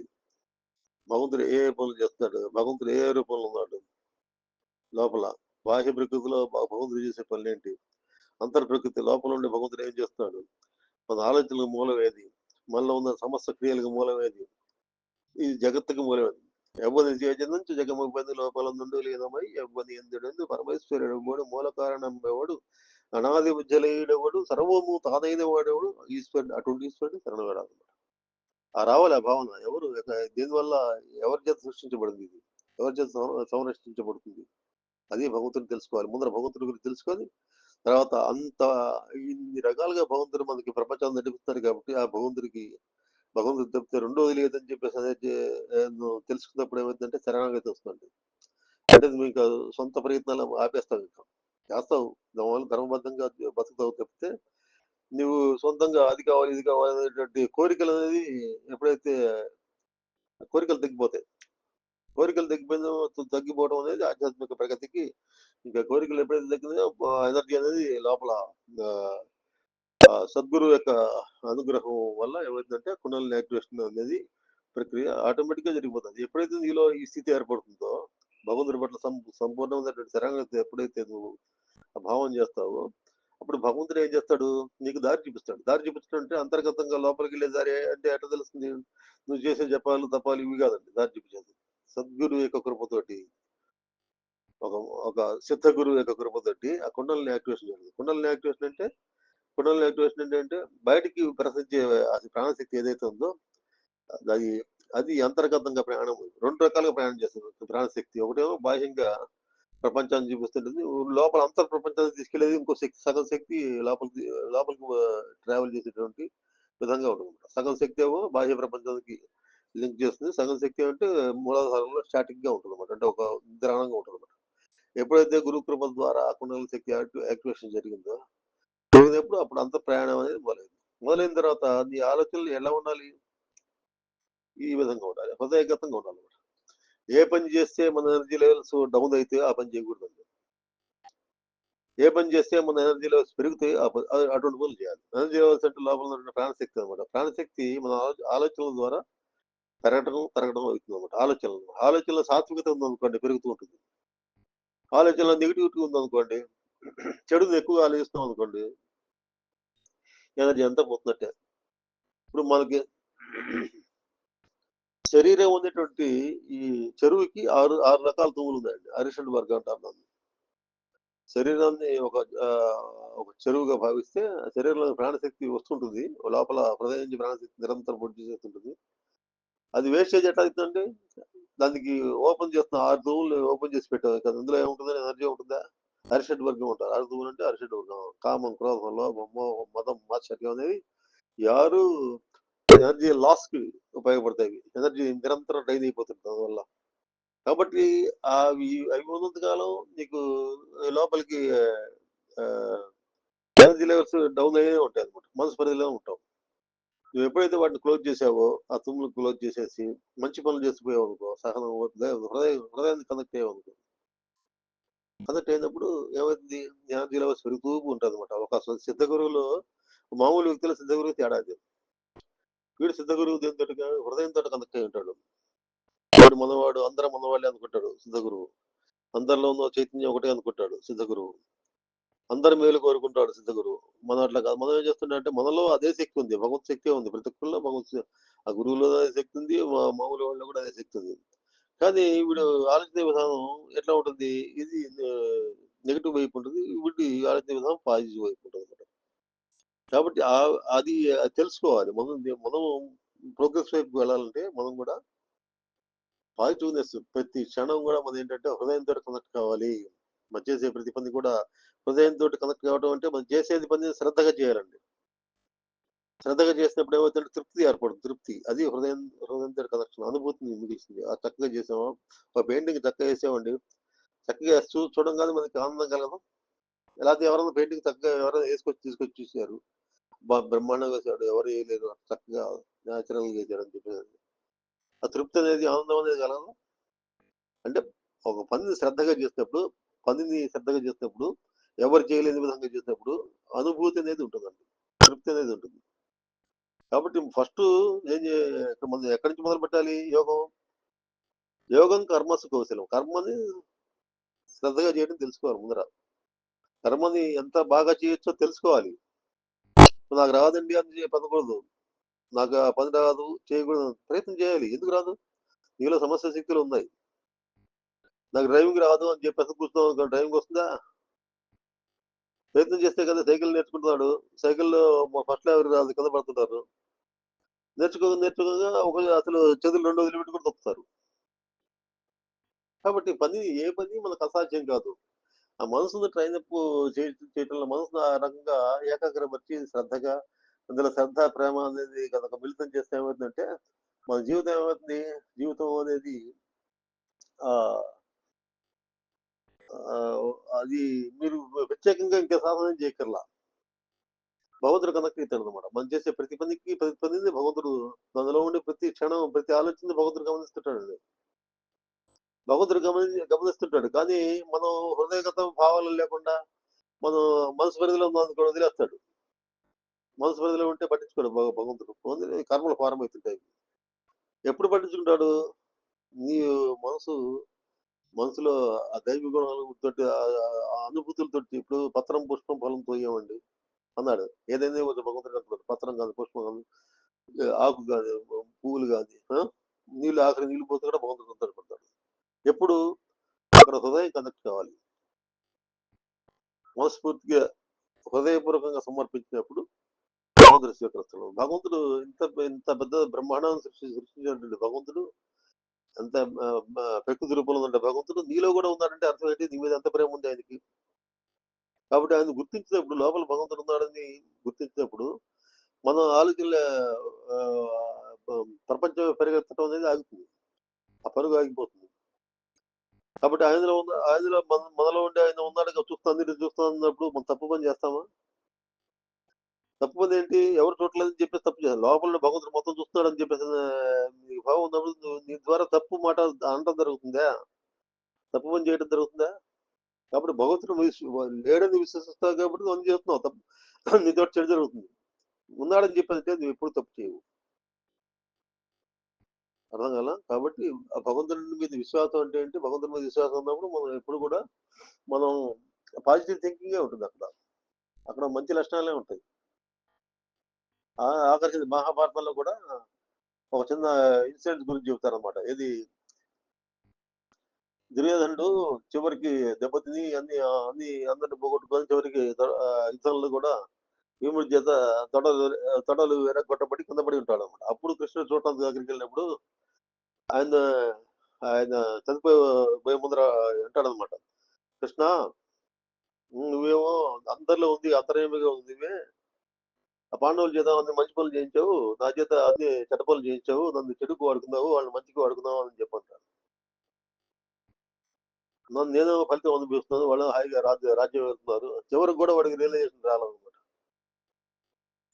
భగవంతుడు ఏ పనులు చేస్తున్నాడు? భగవంతుడు ఏ రూపంలో ఉన్నాడు? లోపల బాహ్య ప్రకృతిలో భగవంతుడు చేసే పనులేంటి? అంతర్ ప్రకృతి లోపల ఉండి భగవంతుడు ఏం చేస్తున్నాడు? మన ఆలోచనలకు మూలం ఏది? మనలో ఉన్న సమస్త క్రియలకు మూలం ఏది? ఈ జగత్తుకు మూలం ఏది? ఎవ్వని నుంచి జగమొబ్బది లోపల నుండి లీనమై ఎవ్వని ఎందుడెందు పరమేశ్వరుడు మూల కారణం ఎవడు అనాది ఉజ్జలేయుడెవడు సర్వము తానైన వాడెవడు ఈశ్వరుడు. అటువంటి ఈశ్వరుడు శరణవేడాలి. ఆ రావాలి ఆ భావన. దీనివల్ల ఎవరి చేత సృష్టించబడింది ఇది? ఎవరి చేత సంరక్షించబడుతుంది? అది భగవంతుని తెలుసుకోవాలి. ముందర భగవంతుడి గురించి తెలుసుకొని తర్వాత ఇన్ని రకాలుగా భగవంతుడు మనకి ప్రపంచాన్ని నడిపిస్తారు. కాబట్టి ఆ భగవంతుడు తప్పితే రెండోది లేదని చెప్పేసి అనేది తెలుసుకున్నప్పుడు ఏమైందంటే శరణాగతి వస్తుంది. అంటే మీకు సొంత ప్రయత్నాలు ఆపేస్తావు. ఇంకా చేస్తావు, దానివల్ల ధర్మబద్ధంగా బతుకుతావు తప్పితే నువ్వు సొంతంగా అది కావాలి ఇది కావాలి అనేటువంటి కోరికలు అనేది ఎప్పుడైతే కోరికలు తగ్గిపోతాయి. కోరికలు తగ్గిపోవడం అనేది ఆధ్యాత్మిక ప్రగతికి. ఇంకా కోరికలు ఎప్పుడైతే తగ్గిందో ఎనర్జీ అనేది లోపల సద్గురువు యొక్క అనుగ్రహం వల్ల ఏమైందంటే కుండలిని యాక్టివేషన్ అనేది ప్రక్రియ ఆటోమేటిక్‌గా జరిగిపోతది. ఎప్పుడైతే నీలో ఈ స్థితి ఏర్పడుతుందో, భగవంతుడి పట్ల సంపూర్ణమైనటువంటి శరణాగతి ఎప్పుడైతే నువ్వు ఆ భావం చేస్తావో, అప్పుడు భగవంతుడు ఏం చేస్తాడు? నీకు దారి చూపిస్తాడు. దారి చూపించడం అంటే అంతర్గతంగా లోపలికెళ్ళే దారి అంటే ఎట్లా తెలుస్తుంది? నువ్వు చేసే జపాలు, తపాలు ఇవి కాదండి దారి చూపించేది. సద్గురువు యొక్క కృపతోటి, ఒక ఒక సిద్ధ గురువు యొక్క కృపతోటి ఆ కుండలిని యాక్టివేషన్ జరుగుతుంది. కుండలిని యాక్టివేషన్ అంటే కుండలిని యాక్టివేషన్ ఏంటంటే బయటికి ప్రసరించే అది ప్రాణశక్తి ఏదైతే ఉందో అది అది అంతర్గతంగా ప్రయాణం 2 రకాలుగా ప్రయాణం చేస్తుంది ప్రాణశక్తి. ఒకటేమో బాహ్యంగా ప్రపంచాన్ని చూపిస్తుంటది. లోపల అంతర్ ప్రపంచాన్ని తీసుకెళ్ళేది ఇంకో శక్తి, సగం శక్తి లోపలికి లోపలికి ట్రావెల్ చేసేటువంటి విధంగా ఉంటుందన్నమాట. సగం శక్తి ఏమో బాహ్య ప్రపంచానికి లింక్ చేస్తుంది. సగం శక్తి అంటే మూలాధారంలో స్టాటిక్‌గా ఉంటుందన్నమాట. అంటే ఒక నిద్రాణంగా ఉంటుందన్నమాట. ఎప్పుడైతే గురు కృప ద్వారా ఆ కుండలిని శక్తి యాక్టివేషన్ జరిగిందో, జరిగినప్పుడు అప్పుడు అంత ప్రయాణం అనేది మొదలైంది. మొదలైన తర్వాత నీ ఆలోచనలు ఎలా ఉండాలి? ఈ విధంగా ఉండాలి. హృదయగతంగా ఉండాలన్నమాట. ఏ పని చేస్తే మన ఎనర్జీ లెవెల్స్ డౌన్ అయితే ఆ పని చేయకూడదండి. ఏ పని చేస్తే మన ఎనర్జీ లెవెల్స్ పెరిగితే అటువంటి పనులు చేయాలి. ఎనర్జీ లెవెల్స్ అంటే లోపల ఉన్న ప్రాణశక్తి అనమాట. ప్రాణశక్తి మన ఆలోచనల ద్వారా పెరగడం, తరగడం అవుతుందన్నమాట. ఆలోచనలు. ఆలోచనలో సాత్వికత ఉందనుకోండి పెరుగుతూ ఉంటుంది. ఆలోచనలో నెగటివిటీ ఉందనుకోండి, చెడుని ఎక్కువగా ఆలోచిస్తాం అనుకోండి, ఎనర్జీ అంతా పోతున్నట్టే. ఇప్పుడు మనకి శరీరం ఉండేటువంటి ఈ చెరువుకి 6 రకాల తూములు ఉన్నాయండి. అరిషడ్ వర్గం అంటారు దాన్ని. శరీరాన్ని ఒక చెరువుగా భావిస్తే శరీరంలో ప్రాణశక్తి వస్తుంటుంది. లోపల హృదయం నుంచి ప్రాణశక్తి నిరంతరం ప్రొడ్యూస్ చేస్తుంటుంది. అది వేస్టేజ్ ఎట్లా అవుతుందండి? దానికి ఓపెన్ చేస్తున్న 6 తూములు ఓపెన్ చేసి పెట్టాం కదా! అందులో ఏముంటుంది? ఎనర్జీ ఉంటుందా? అరిషడ్ వర్గం అంటారు. 6 తూములు అంటే అరిషడ్ వర్గం. కామం, క్రోధం, లోభం, మోహం, మదం, మాత్సర్యం అనేవి ఈ 6 ఎనర్జీ లాస్‌కి ఉపయోగపడతాయి. ఎనర్జీ నిరంతరం డ్రైన్ అయిపోతుంది దానివల్ల. కాబట్టి అవి ఉన్నంత కాలం నీకు లోపలికి ఆహ్, ఎనర్జీ లెవెల్స్ డౌన్ అయ్యే ఉంటాయన్నమాట. మనసు పరిధిలో ఉంటావు. నువ్వు ఎప్పుడైతే వాటిని క్లోజ్ చేసావో, ఆ తుమ్ములు క్లోజ్ చేసేసి మంచి పనులు చేసిపోయావనుకో, సహనం, ఓపిక హృదయాన్ని కనెక్ట్ అయ్యావనుకో, కనెక్ట్ అయినప్పుడు ఏమైతుంది? ఎనర్జీ లెవెల్స్ పెరుగుతూ ఉంటదన్నమాట. ఒక సిద్ధ గురువులో మామూలు వ్యక్తిలో సిద్ధ గురువు తేడా అది. వీడు సిద్ధ గురువు దేనితోటి హృదయంతోటి కనెక్ట్ అయ్యి ఉంటాడు. వాడు మనవాడు అందరం మనవాళ్ళే అనుకుంటాడు సిద్ధ గురువు. అందరిలో ఉన్న చైతన్యం ఒకటే అనుకుంటాడు సిద్ధ గురువు. అందరి మేలు కోరుకుంటాడు సిద్ధ గురువు. మనం అట్లా కాదు. మనం ఏం చేస్తుంటామంటే మనలో అదే శక్తి ఉంది. భగవత్ శక్తే ఉంది. ప్రతి ఒక్కరిలో ఆ గురువులో అదే శక్తి ఉంది. మామూలు వాళ్ళలో కూడా అదే శక్తి ఉంది. కానీ వీడు ఆలోచన విధానం ఎట్లా ఉంటుంది? ఇది నెగెటివ్ వైపు ఉంటుంది. వీడి ఆలోచన విధానం పాజిటివ్ వైపు ఉంటదన్నమాట. కాబట్టి అది తెలుసుకోవాలి. మనం ప్రోగ్రెస్ వైపుకి వెళ్ళాలంటే మనం కూడా పాజిటివ్‌నెస్ ప్రతి క్షణం గూడా మనమేంటంటే హృదయంతోటి కనెక్ట్ కావాలి. మనం చేసే ప్రతి పని కూడా హృదయంతోటి కనెక్ట్ కావడం అంటే మనం చేసేది పని శ్రద్ధగా చేయాలండి. శ్రద్ధగా చేసినప్పుడు ఏమవుతుందంటే తృప్తి ఏర్పడుతుంది. తృప్తి. అది హృదయంతోటి కనెక్షన్. అనుభూతిని మిగులుస్తుంది. చక్కగా చేసామా, ఒక పెయింటింగ్ చక్కగా ఏసామండి. చక్కగా చూడంగానే మనకి ఆనందం కలగదు. లేకపోతే ఎవరైనా పెయింటింగ్ చక్కగా ఎవరైనా తీసుకొచ్చి చూసారు. బ్రహ్మాండంగా వేసాడు. ఎవరు ఏయలేదు. చక్కగా నేచురల్‌గా ఏసాడని చెప్పేసి. ఆ తృప్తి అనేది, ఆనందం అనేది కలగదు. అంటే ఒక పనిని శ్రద్ధగా చేసినప్పుడు, ఎవరు చేయలేని విధంగా చేసినప్పుడు అనుభూతి అనేది ఉంటదండి. తృప్తి అనేది ఉంటుంది. కాబట్టి ఫస్టు ఏం జే మనం ఎక్కడి నుంచి మొదలుపెట్టాలి యోగం? యోగం కర్మసు కౌశలం. కర్మని శ్రద్ధగా చేయడం తెలుసుకోవాలి ముందర. కర్మని ఎంత బాగా చేయొచ్చో తెలుసుకోవాలి. నాకు రాదండి అని చెప్పనకూడదు. నాకు ఆ పని రాదు, చేయకూడదు. ప్రయత్నం చేయాలి. ఎందుకు రాదు? నీలో సమస్త శక్తులున్నాయి. నాకు డ్రైవింగ్ రాదు అని చెప్పేసి కూర్చున్నావనుకో డ్రైవింగ్ వస్తుందా? ప్రయత్నం చేస్తే కదా సైకిల్ నేర్చుకుంటున్నాడు. సైకిల్‌లో ఫస్ట్‌లో ఎవరికి రాదు కింద పడుతుంటారు. నేర్చుకోగా అసలు చేతులు 2 వదిలిపెట్టి కూడా తొక్కుతారు. కాబట్టి ఏ పని మనకు అసాధ్యం కాదు. ఆ మనసుని ట్రైనప్ చేయటంలో మనసుని ఆ రకంగా ఏకాగ్రపరిచి శ్రద్ధగా అందులో శ్రద్ధ, ప్రేమ అనేది గనక మిళితం చేస్తే ఏమవుతుందంటే మన జీవితం ఏమవుతుంది? జీవితం అనేది ఆహ్, ఆహ్, అది మీరు ప్రత్యేకంగా ఇంకా సాధన ఏం చేయక్కర్లా. భగవంతుడు కనెక్ట్ అయితాడనమాట. మనం చేసే ప్రతి పనిని భగవంతుడు మనలో ఉండే ప్రతి క్షణం, ప్రతి ఆలోచనని భగవంతుడు గమనిస్తుంటాడండి. భగవంతుడు గమనిస్తుంటాడు. కానీ మనం హృదయగత భావాలు లేకుండా మనం మనసు పరిధిలో ఉందనుకోండి వదిలేస్తాడు. మనసు పరిధిలో ఉంటే పట్టించుకోడు భగవంతుడు. ఓన్లీ కర్మలు ఫారం అవుతుంటాయి. ఎప్పుడు పట్టించుకుంటాడు? నీ మనసు మనసులో ఆ దైవ గుణాలతోటి ఆ అనుభూతులతోటి ఇప్పుడు పత్రం, పుష్పం, ఫలం తోయమండి అన్నాడు. ఏదైనా భగవంతుడు అంటున్నాడు. పత్రం కాదు, పుష్పం కాదు, ఆకు కాదు, పువ్వులు కాదు, నీళ్ళు ఆఖరి నీళ్ళు పోతే కూడా భగవంతుడు సంతోషపడతాడు. ఎప్పుడు అక్కడ హృదయం కనెక్ట్ కావాలి. మనస్ఫూర్తిగా హృదయపూర్వకంగా సమర్పించినప్పుడు భగవంతుడు స్వీకరిస్తాడు. భగవంతుడు ఇంత ఇంత పెద్ద బ్రహ్మాండాన్ని సృష్టించినటువంటి భగవంతుడు ఎంత ప్రకృతి రూపంలో ఉండే భగవంతుడు నీలో కూడా ఉన్నాడంటే అర్థం ఏంటి? నీ మీద ఎంత ప్రేమ ఉంది ఆయనకి. కాబట్టి ఆయన గుర్తించినప్పుడు, లోపల భగవంతుడు ఉన్నాడని గుర్తించినప్పుడు మనం ఆలోచనల ప్రపంచం పరిగెత్తడం అనేది ఆగుతుంది. ఆ పరుగు ఆగిపోతుంది. కాబట్టి ఆయనలో మనలో ఉండే ఆయన ఉన్నాడు చూస్తా అన్నప్పుడు మనం తప్పు పని చేస్తామా? తప్పు పని ఏంటి? ఎవరు చూడలేదని చెప్పేసి తప్పు చేయాలి. లోపల భగవంతుడు మొత్తం చూస్తున్నాడు అని చెప్పేసి నీకు భావం ఉన్నప్పుడు నీ ద్వారా తప్పు మాట అనడం జరుగుతుందా? తప్పు పని చేయడం జరుగుతుందా? కాబట్టి భగవంతుడు లేడని విశ్వసిస్తావు కాబట్టి నువ్వు అని చేస్తున్నావు తప్పు. నీతో చెడు జరుగుతుంది. ఉన్నాడని చెప్పేసి నువ్వు ఎప్పుడు తప్పు చేయవు. అర్థం కదా? కాబట్టి ఆ భగవంతుడి మీద విశ్వాసం అంటే ఏంటి? భగవంతుడి మీద విశ్వాసం ఉన్నప్పుడు మనం ఎప్పుడు కూడా మనం పాజిటివ్ థింకింగే ఉంటుంది అక్కడ. అక్కడ మంచి లక్షణాలే ఉంటాయి. ఆఖరికి మహాభారతంలో కూడా ఒక చిన్న ఇన్సిడెంట్ గురించి చెబుతారనమాట. ఏది దుర్యోధనుడు చివరికి దెబ్బతిని అన్ని అందరిని పోగొట్టుకొని చివరికి యుద్ధంలో కూడా భీముడి చేత తొడలు వెనక్కొట్టబడి కింద పడి ఉంటాడు అనమాట. అప్పుడు కృష్ణుడు చూడటానికి దగ్గరికి వెళ్ళినప్పుడు ఆయన ఆయన చనిపోయే ముందర అంటాడనమాట, కృష్ణ నువ్వేమో అందరిలో ఉంది, అంతర్యామిగా ఉంది, ఆ పాండవుల చేత అన్ని మంచి పనులు చేయించావు, నా చేత అన్ని చెడ్డ పనులు చేయించావు, నన్ను చెడుకు వాడుకున్నావు, వాళ్ళని మంచికి వాడుకున్నావు అని చెప్పంటారు. నన్ను నేను ఫలితం అనిపిస్తున్నాను, వాళ్ళు హాయిగా రాజ్యం వెళ్తున్నారు. చివరికి కూడా వాడికి రియలైజేషన్ రాలన్నమాట.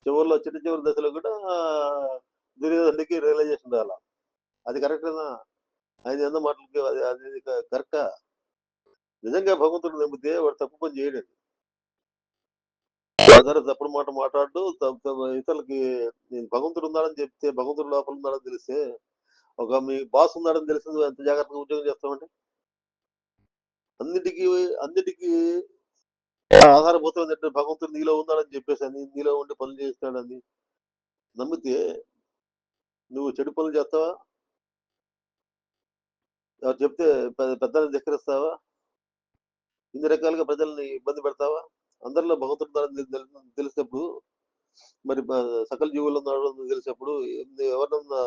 చివరిలో చివరి దశలో కూడా దుర్యోధనుడికి రియలైజేషన్ రాల. అది కరెక్టేనా? ఆయన ఎన్న మాటలకి అది కరెక్టా? నిజంగా భగవంతుడు నమ్మితే వాడు తప్పు పని చేయడండి. సరే తప్పుడు మాట మాట్లాడు, ఇతరులకి నేను భగవంతుడు ఉన్నాడని చెప్తే, భగవంతుడు లోపల ఉన్నాడని తెలిస్తే, ఒక మీ బాస్ ఉన్నాడని తెలిసి నువ్వు ఎంత జాగ్రత్తగా ఉద్యోగం చేస్తామండి. అన్నిటికీ అన్నిటికీ ఆధారభూతం ఏంటంటే భగవంతుడు నీలో ఉన్నాడని చెప్పేసి అని, నీలో ఉండి పనులు చేస్తాడని నమ్మితే నువ్వు చెడు పనులు చేస్తావా? చెప్తే పెద్దల్ని ధిక్కరిస్తావా? ఇన్ని రకాలుగా ప్రజల్ని ఇబ్బంది పెడతావా? అందరిలో భగవంతుడు ఉన్నాడని తెలిసినప్పుడు, మరి సకల జీవుల్లో ఉన్నాడు తెలిసినప్పుడు ఎవరినన్నా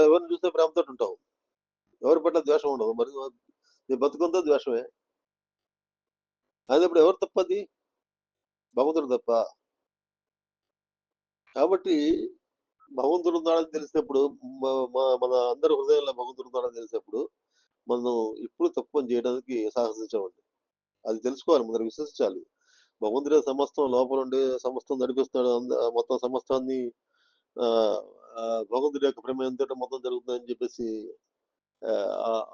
ఎవరిని చూస్తే ప్రేమతో ఉంటావు, ఎవరి పట్ల ద్వేషం ఉండదు. మరి నీ బతుకుందో ద్వేషమే. అయినప్పుడు ఎవరు తప్పది? భగవంతుడు తప్ప. కాబట్టి భగవంతుడు ఉన్నాడని తెలిసినప్పుడు, మన అందరి హృదయంలో భగవంతుడు ఉన్నాడని తెలిసినప్పుడు మనం ఇప్పుడు తప్పు పని చేయడానికి సాహసించమండి. అది తెలుసుకోవాలి, ముందర విశ్వసించాలి. భగవంతుడే సమస్తం లోపల ఉండి సమస్తం నడిపిస్తున్నాడు, మొత్తం సమస్తాన్ని భగవంతుడి యొక్క ప్రమేయంతో మొత్తం జరుగుతుందని చెప్పేసి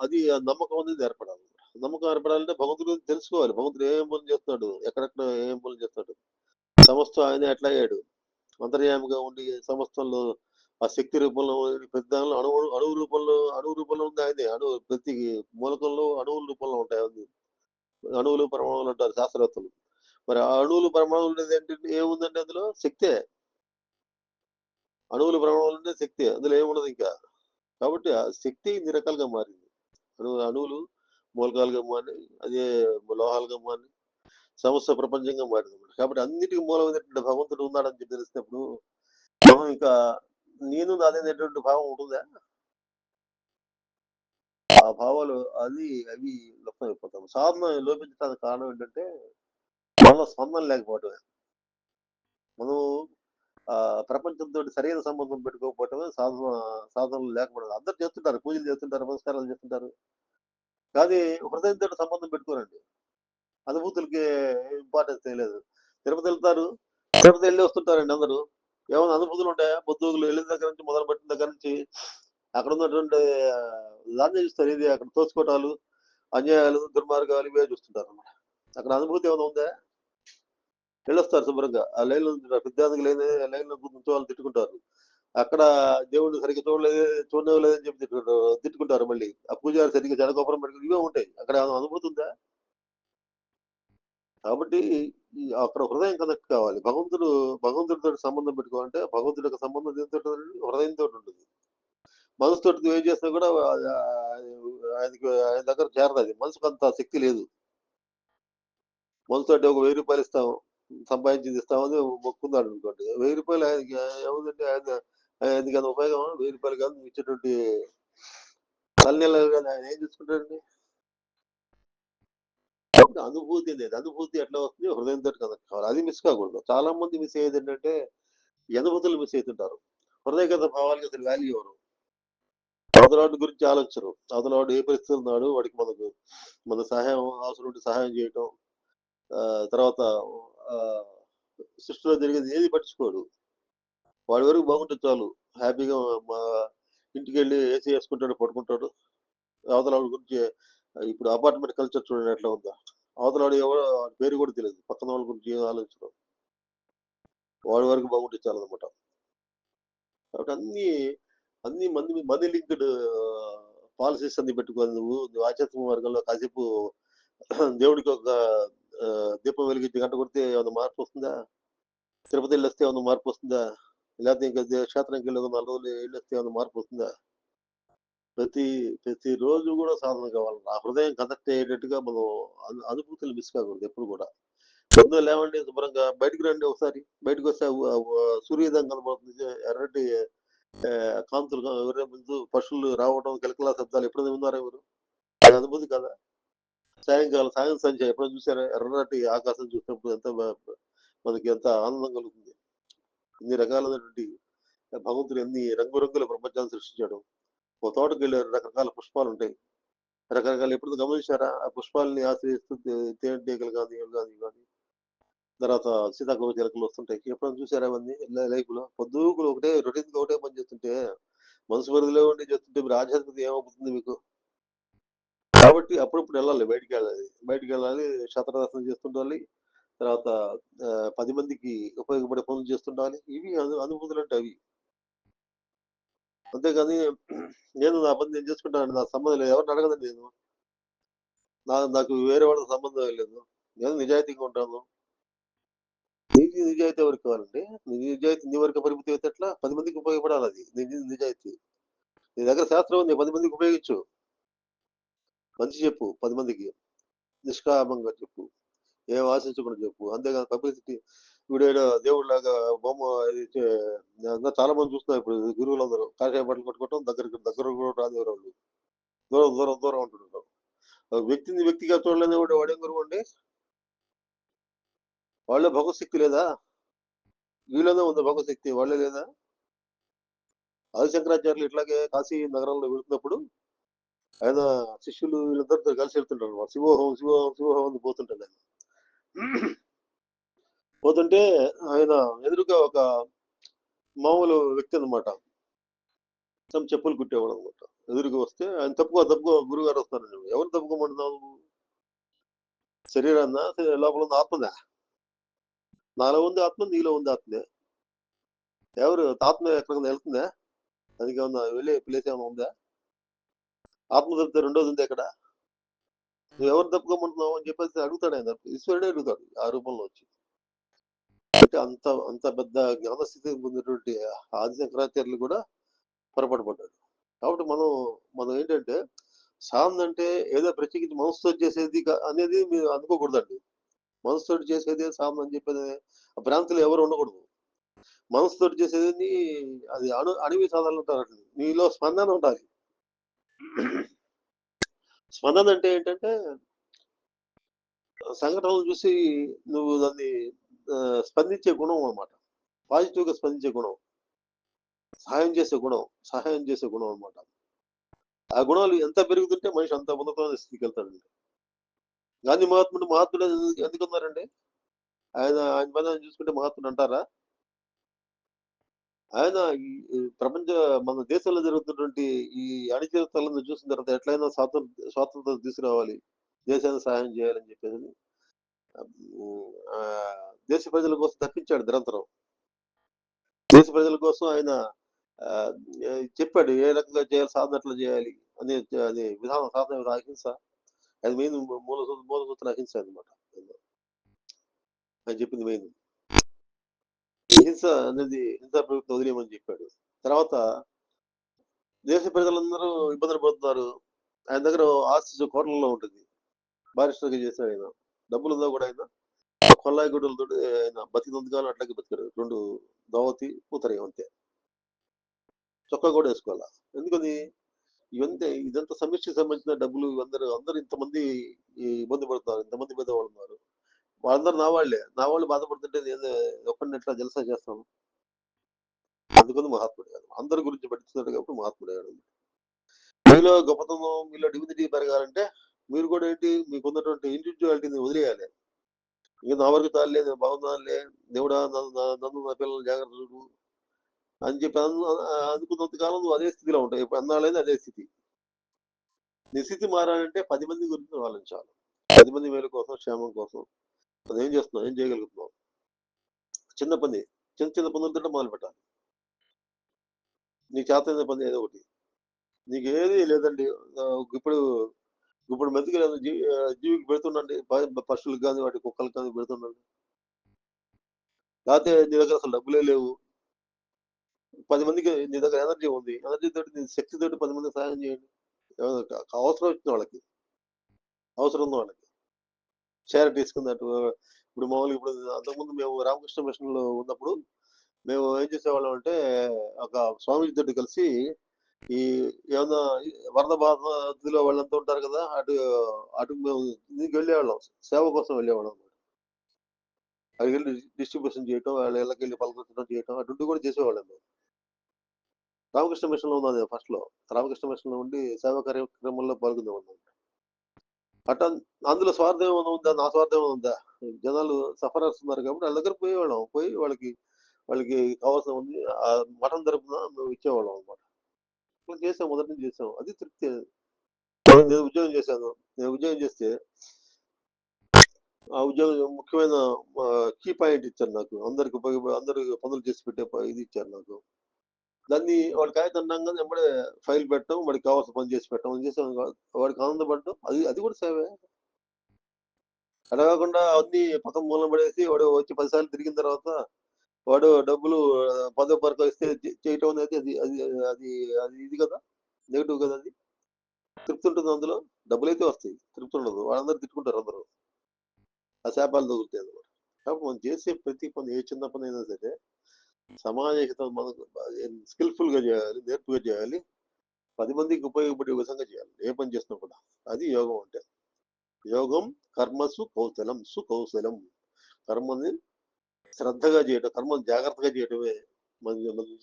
అది నమ్మకం అనేది ఏర్పడాలి. నమ్మకం ఏర్పడాలంటే భగవంతుడు తెలుసుకోవాలి. భగవంతుడు ఏం పనులు చేస్తున్నాడు, ఎక్కడెక్కడ ఏం పనులు చేస్తున్నాడు, సమస్తం ఆయన ఎట్లా అయ్యాడు, అంతర్యామిగా ఉండి సమస్తంలో ఆ శక్తి రూపంలో ప్రతి దానిలో అణువు రూపంలో ఉంది ఆయనే. ప్రతి మూలకంలో అణువుల రూపంలో ఉంటాయి అన్ని. అణువులు పరమాణువులు అంటారు శాస్త్రవేత్తలు. మరి ఆ అణువులు పరమాణువులు అనేది ఏంటంటే ఏముందంటే అందులో శక్తే. అణువులు పరమాణువులు అంటే శక్తి, అందులో ఏముండదు ఇంకా. కాబట్టి ఆ శక్తి ఇన్ని రకాలుగా మారింది. అణువులు మూలకాలుగా మారి, అదే లోహాలుగా మారి, సమస్త ప్రపంచంగా మారింది. కాబట్టి అన్నిటికీ మూలమైనటువంటి భగవంతుడు ఉన్నాడని చెప్పి తెలిసినప్పుడు మనం ఇంకా నేను నాదేటువంటి భావం ఉంటుందా? ఆ భావాలు అవి అయిపోతాం. సాధన లోపించడానికి కారణం ఏంటంటే మనలో స్పందన లేకపోవటమే. మనం ప్రపంచంతో సరైన సంబంధం పెట్టుకోకపోవటమే సాధనలు లేకపోవడం. అందరు చేస్తుంటారు, పూజలు చేస్తుంటారు, నమస్కారాలు చేస్తుంటారు, కానీ హృదయంతో సంబంధం పెట్టుకోరండి. అనుభూతులకి ఇంపార్టెన్స్ తెలియదు. తిరుపతి వెళ్తారు, తిరుపతి వెళ్ళి వస్తుంటారండి అందరూ. ఏమైనా అనుభూతులు ఉంటాయా? పొద్దుగులు వెళ్ళిన దగ్గర నుంచి మొదలు పెట్టిన దగ్గర నుంచి అక్కడ ఉన్నటువంటి దాన్ని చూస్తారు. ఇది అక్కడ తోచుకోవటాలు, అన్యాయాలు, దుర్మార్గాలు ఇవే చూస్తుంటారు అన్నమాట. అక్కడ అనుభూతి ఏమైనా ఉందా? వెళ్ళొస్తారు శుభ్రంగా. ఆ లైన్‌లో విద్యార్థులు లైన్‌లో కూర్చుంటే వాళ్ళు తిట్టుకుంటారు. అక్కడ దేవుడిని సరిగ్గా చూడనివ్వలేదని చెప్పి తిట్టుకుంటారు మళ్ళీ. ఆ పూజారి సరిగ్గా జడగోపురం పెట్టుకొని ఇవే ఉంటాయి. అక్కడ ఏమైనా అనుభూతి ఉందా? కాబట్టి అక్కడ హృదయం కనెక్ట్ కావాలి. భగవంతుడితోటి సంబంధం పెట్టుకోవాలంటే భగవంతుడి యొక్క సంబంధం దేనితోటి హృదయంతోటి ఉంటుంది. మనసుతోటి నువ్వేం చేసినా కూడా ఆయన దగ్గర చేరదది. మనసుకు అంత శక్తి లేదు. మనసుతోటి ఒక రూ. 1000 ఇస్తాం. సంపాదించింది ఇస్తామని మొక్కుకున్నాడు అనుకోండి. రూ. 1000 ఆయనకి ఏముందండి ఆయనకి అది ఉపయోగమా? రూ. 1000 కాదు నువ్వు ఇచ్చేటువంటి తలనీలాలు గాని ఆయన ఏం చేసుకుంటాడండి? కాబట్టి అనుభూతి లేదు. అనుభూతి ఎట్లా వస్తుంది? హృదయంతోటి కనెక్ట్ కావాలి. అది మిస్ కాకూడదు. చాలా మంది మిస్ అయ్యేది ఏంటంటే ఈ అనుభూతులు మిస్ అవుతుంటారు. హృదయగత భావాలకి అసలు వాల్యూ ఇవ్వరు. అవతలవాడి గురించి ఆలోచించరు. అవతలవాడు ఏ పరిస్థితిలో ఉన్నాడు వాడికి మన సహాయం అవసరం ఉంటే సహాయం చేయటం. తర్వాత ఆహ్, సృష్టిలో జరిగేది ఏది పట్టించుకోడు. వాడి వరకు బాగుంటే చాలు. హ్యాపీగా మా ఇంటికెళ్ళి ఏసీ యేసుకుంటాడు, పడుకుంటాడు. అవతలోడి గురించి ఇప్పుడు అపార్ట్మెంట్ కల్చర్ చూడండి ఎట్లా ఉందో. అవతలోడు ఎవరో వాడి పేరు కూడా తెలీదు. పక్కన వాళ్ళ గురించి ఏం ఆలోచించడు. వాడి వరకు బాగుంటే చాలన్నమాట. కాబట్టి అన్ని మనీ లింక్డ్ పాలిసీస్ అన్ని పెట్టుకొని నువ్వు ఆధ్యాత్మిక మార్గంలో కాసేపు దేవుడికి ఒక దీపం వెలిగించి గంట కొడితే ఏమైనా మార్పు వస్తుందా? తిరుపతి వెళ్ళొస్తే ఏమైనా మార్పు వస్తుందా? లేకపోతే ఇంకా క్షేత్రానికి వెళ్ళి ఒక 4 రోజులు వెళ్ళొస్తే ఏమైనా మార్పు వస్తుందా? ప్రతి ప్రతి రోజు కూడా సాధన కావాలి. ఆ హృదయం కనెక్ట్ అయ్యేటట్టుగా మనం అనుభూతులు మిస్ కాకూడదు ఎప్పుడు కూడా. పొద్దున్న లేవండి శుభ్రంగా బయటికి రండి ఒకసారి. బయటకొస్తే సూర్యోదయం కనబడుతుంది. ఎర్రటి కాంతులు విర్రవీగుతూ పక్షులు రావడం, కిలకిలా శబ్దాలు ఎప్పుడైనా విన్నారా మీరు? అది అనుభూతి కదా! సాయం సంధ్య ఎప్పుడైనా చూసారా? ఎర్రటి ఆకాశం చూసినప్పుడు మనకి ఎంత ఆనందం కలుగుతుంది. ఇన్ని రకాలైనటువంటి భగవంతుడు ఎన్ని రంగురంగుల ప్రపంచాన్ని సృష్టించాడు. ఒక తోటకెళ్ళారు రకరకాల పుష్పాలుంటాయి. రకరకాల ఎప్పుడైనా గమనించారా? ఆ పుష్పాలని ఆశ్రయిస్తూ తేనెటీగలు గాని, ఇవి గాని, ఇవి గాని తర్వాత సీతాకోక చిలుకలు వస్తుంటాయి. ఎప్పుడైనా చూసారా అవన్నీ లైఫ్‌లో? పొద్దుగూకులు ఒకటే రొటీన్‌గా ఒకటే పని చేస్తుంటే, మనసు పరిధిలో ఉండి చేస్తుంటే మీరు ఆధ్యాత్మికత ఏమవుతుంది మీకు? కాబట్టి అప్పుడప్పుడు వెళ్ళాలి బయటికెళ్ళాలి. బయటికెళ్ళాలి, క్షేత్రదర్శనం చేస్తుండాలి. తర్వాత 10 మందికి ఉపయోగపడే పనులు చేస్తుండాలి. ఇవి అనుభూతులంటే అవి. అంతేగాని నేను నా పని నేను చేసుకుంటానండి. నాకు సంబంధం లేదు. ఎవరిని అడగను నేను. నాకు వేరే వాళ్ళతో సంబంధం లేదు. నేను నిజాయితీగా ఉంటాను. నీకు నిజాయితీ ఎవరికి కావాలండి? నీ నిజాయితీ నీ వరకే పరిమితం అయితే ఎట్లా? 10 మందికి ఉపయోగపడాలది. నిజాయితీ. నీ దగ్గర శాస్త్రం ఉంది. 10 మందికి ఉపయోగించు. మంచి చెప్పు 10 మందికి. నిష్కామంగా చెప్పు. ఏం ఆశించకుండా చెప్పు. అంతేగాని పబ్లిసిటీ వీడేదో దేవుడిలాగా బొమ్మ ఇది ఇంకా చాలా మంది చూస్తున్నారు ఇప్పుడు గురువులందరూ. కాషాయ బట్టలు కట్టుకోవటం దగ్గర కూడా రానివ్వరు వాళ్ళు. దూరం ఉంటుంటారు. వ్యక్తిగా చూడలేనివాడు వాడేం గురువండి? వాళ్ళలో భగవత్ శక్తి లేదా? వీళ్ళలోనే ఉంది భగవత్ శక్తి. వాళ్ళే లేదా? ఆదిశంకరాచార్యులు ఇట్లాగే కాశీ నగరంలో వెళ్తున్నప్పుడు ఆయన శిష్యులు వీళ్ళందరితో కలిసి వెళ్తుంటారు. శివోహం అని పోతుంటాడు ఆయన. పోతుంటే ఆయన ఎదురుగా ఒక మామూలు వ్యక్తి అనమాట. చెప్పులు కుట్టేవాడు అనమాట. ఎదురుగా వస్తే ఆయన తప్పుకో గురుగారు వస్తారండి. ఎవరు తప్పుకోమంటున్నావు నువ్వు? శరీరాన్న లోపల ఉంది ఆత్మదా? నాలో ఉంది ఆత్మ, నీలో ఉంది ఆత్మే. ఎవరు ఆత్మ ఎక్కడికైనా వెళ్తుందా? దానికి ఏమన్నా వెళ్ళే ప్లేస్ ఏమైనా ఉందా? ఆత్మ తప్పితే రెండోది ఉంది ఎక్కడ? నువ్వు ఎవరు తప్పుకోమంటున్నావు అని చెప్పేసి అడుగుతాడు ఆయన. ఈశ్వరుడే అడుగుతాడు ఆ రూపంలో వచ్చి. అంటే అంత పెద్ద జ్ఞానస్థితి పొందినటువంటి ఆది శంకరాచార్యులు కూడా పొరపాటు పడ్డాడు. కాబట్టి మనం ఏంటంటే సాధన అంటే ఏదో ప్రత్యేకించి మనసుతో చేసేది అనేది మీరు అనుకోకూడదండి. మనసుతోటి చేసేదే సాధన అని చెప్పేది ఆ భ్రాంతిలో ఎవరు ఉండకూడదు. మనసుతోటి చేసేది అది అణువి సాధనలు అంటారు. నీలో స్పందన ఉండాలి. స్పందన అంటే ఏంటంటే సంఘటనలు చూసి నువ్వు దాన్ని స్పందించే గుణం అన్నమాట. పాజిటివ్‌గా స్పందించే గుణం. సహాయం చేసే గుణం అన్నమాట. ఆ గుణాలు ఎంత పెరుగుతుంటే మనిషి అంత ఉన్నతమైన స్థితికెళ్తాడండి. గాంధీ మహాత్ముడు ఎందుకున్నారండి? ఆయన పని ఆయన చూసుకుంటే మహాత్ముడు అంటారా? ఆయన ఈ ప్రపంచ మన దేశంలో జరుగుతున్నటువంటి ఈ అణిచివేతలను చూసిన తర్వాత ఎట్లైనా స్వాతంత్రం తీసుకురావాలి. దేశానికి సహాయం చేయాలని చెప్పేసి దేశ ప్రజల కోసం తప్పించాడు నిరంతరం. దేశ ప్రజల కోసం ఆయన ఆహ్, చెప్పాడు ఏ రకంగా చేయాలి, సాధన ఎట్లా చేయాలి అనే అది విధానం, సాధన అహింస. అది మెయిన్ మూల సూత్రం అహింస అనమాట. ఆయన చెప్పింది మెయిన్. హింస అనేది హింసా ప్రభుత్వం వదిలేయమని చెప్పాడు. తర్వాత దేశ ప్రజలందరూ ఇబ్బందులు పడుతున్నారు. ఆయన దగ్గర ఆస్తి కోట్లలో ఉంటుంది. బారిస్టర్‌గా చేశాడు ఆయన. డబ్బులున్నా కూడా ఆయన కొల్లాయి గుడ్డలతోటి ఆయన బతికినంత కాలం అట్లాగే బతికాడు. 2 ధోవతి, పూతరేయం అంతే. చొక్కా కూడా వేసుకోవాల. ఎందుకని? ఇదంతా సమిష్టికి సంబంధించిన డబ్బులు. అందరూ ఇంతమంది ఇబ్బంది పడుతున్నారు. ఇంతమంది పేదవాళ్ళున్నారు. వాళ్ళందరూ నా వాళ్ళే. నా వాళ్ళు బాధపడుతుంటే నేను ఒక్కడిని ఎట్లా జలసా చేస్తాను? అందుకని మహాత్ముడయ్యాడు. అందరి గురించి పట్టించుకున్నాడు కాబట్టి మహాత్ముడయ్యాడు. మీలో గొప్పతనం, మీలో డిగ్నిటీ పెరగాలంటే మీరు కూడా ఏంటి మీకున్నటువంటి ఇండివిడ్యువాలిటీని వదిలేయాలి. ఇక నా వరకు తాలే, నేను బాగున్నానులే, దేవుడా నన్ను నా పిల్లల్ని జాగ్రత్త చూడు అని చెప్పి అనుకున్నంత కాలం నువ్వు అదే స్థితిలో ఉంటావు. ఇప్పుడు అన్నాళ్ళైనా అదే స్థితి. నీ స్థితి మారాలంటే 10 మంది గురించి ఆలోచించాలి. 10 మంది మేలు కోసం, క్షేమం కోసం నువ్వు ఏం చేస్తున్నావు, ఏం చేయగలుగుతున్నావు. చిన్న పని, చిన్న చిన్న పనులతో మొదలు పెట్టాలి. నీకు చేతనైన పని ఏదో ఒకటి. నీకేది లేదండి, ఇప్పుడు ఇప్పుడు మెతుకు జీవికి పెడుతుండండి, పశువులకు కానీ వాటి కుక్కలకు కానీ పెడుతుండండి. లేకపోతే నీ దగ్గర అసలు డబ్బులే లేవు. 10 మందికి నీ దగ్గర ఎనర్జీ ఉంది. ఎనర్జీ తోటి, నీ శక్తి తోటి 10 మందికి సహాయం చేయండి. అవసరం వచ్చిన వాళ్ళకి, అవసరం ఉన్న వాళ్ళకి చారిటీస్ కిందటు. ఇప్పుడు మామూలుగా ఇప్పుడు అంతకుముందు మేము రామకృష్ణ మిషన్ లో ఉన్నప్పుడు మేము ఏం చేసేవాళ్ళం అంటే, ఒక స్వామీజీతో కలిసి ఈ ఏమన్నా వరద బాధితులు వాళ్ళంతా ఉంటారు కదా, అటు అటు మేము దీనికి వెళ్ళేవాళ్ళం, సేవ కోసం వెళ్ళేవాళ్ళం. అక్కడికి వెళ్ళి డిస్ట్రిబ్యూషన్ చేయటం, వాళ్ళ ఇళ్ళకి వెళ్ళి పలకరించడం చేయటం, అటు కూడా చేసేవాళ్ళం మేము. రామకృష్ణ మిషన్ లో ఉన్నది ఫస్ట్ లో. రామకృష్ణ మిషన్ లో ఉండి సేవా కార్యక్రమంలో పాల్గొనేవాళ్ళం. అట్లా అందులో స్వార్థం ఏమైనా ఉందా, నా స్వార్థం ఏమైనా ఉందా? జనాలు సఫరర్స్ ఉన్నారు కాబట్టి వాళ్ళ దగ్గర పోయేవాళ్ళం. పోయి వాళ్ళకి కావాల్సిన ఉంది ఆ మఠం తరపున మేము ఇచ్చేవాళ్ళం అనమాట. ఇట్లా చేసాం, మొదటి నుంచి చేసాం. అది తృప్తి. నేను ఉద్యోగం చేశాను. నేను ఉద్యోగం చేస్తే ఆ ఉద్యోగం ముఖ్యమైన కీ పాయింట్ ఇచ్చారు నాకు. అందరికి పనులు చేసి పెట్టే ఇది ఇచ్చారు నాకు. దాన్ని వాడి కాగితం అనగానే వెంబడే ఫైల్ పెట్టడం, వాడికి కావాల్సిన పని చేసి పెట్టడం అని చేసాం. వాడికి ఆనందపడటం, అది కూడా సేవే. అలా కాకుండా అన్ని పక్కన మూలన పడేసి వాడు వచ్చి 10 సార్లు తిరిగిన తర్వాత వాడు డబ్బులు పదో పరకో ఇస్తే చేయటం అనేది అది అది అది అది ఇది కదా, నెగిటివ్ కదా. అది తృప్తి ఉంటుంది అందులో. డబ్బులైతే వస్తాయి, తృప్తి ఉండదు. వాళ్ళందరూ తిట్టుకుంటారు అందరూ. ఆ శాపాలు తగులుతాయి అనమాట. కాబట్టి మనం చేసే ప్రతి పని, ఏ చిన్న పని అయినా సరే సమాజ హితం మనకు స్కిల్ఫుల్ గా చేయాలి, నేర్పుగా చేయాలి, 10 మందికి ఉపయోగపడే విధంగా చేయాలి ఏ పని చేసినా కూడా. అది యోగం అంటే. యోగం కర్మసు కౌశలం, సుకౌశలం. కర్మని శ్రద్ధగా చేయటం, కర్మను జాగ్రత్తగా చేయటమే. మన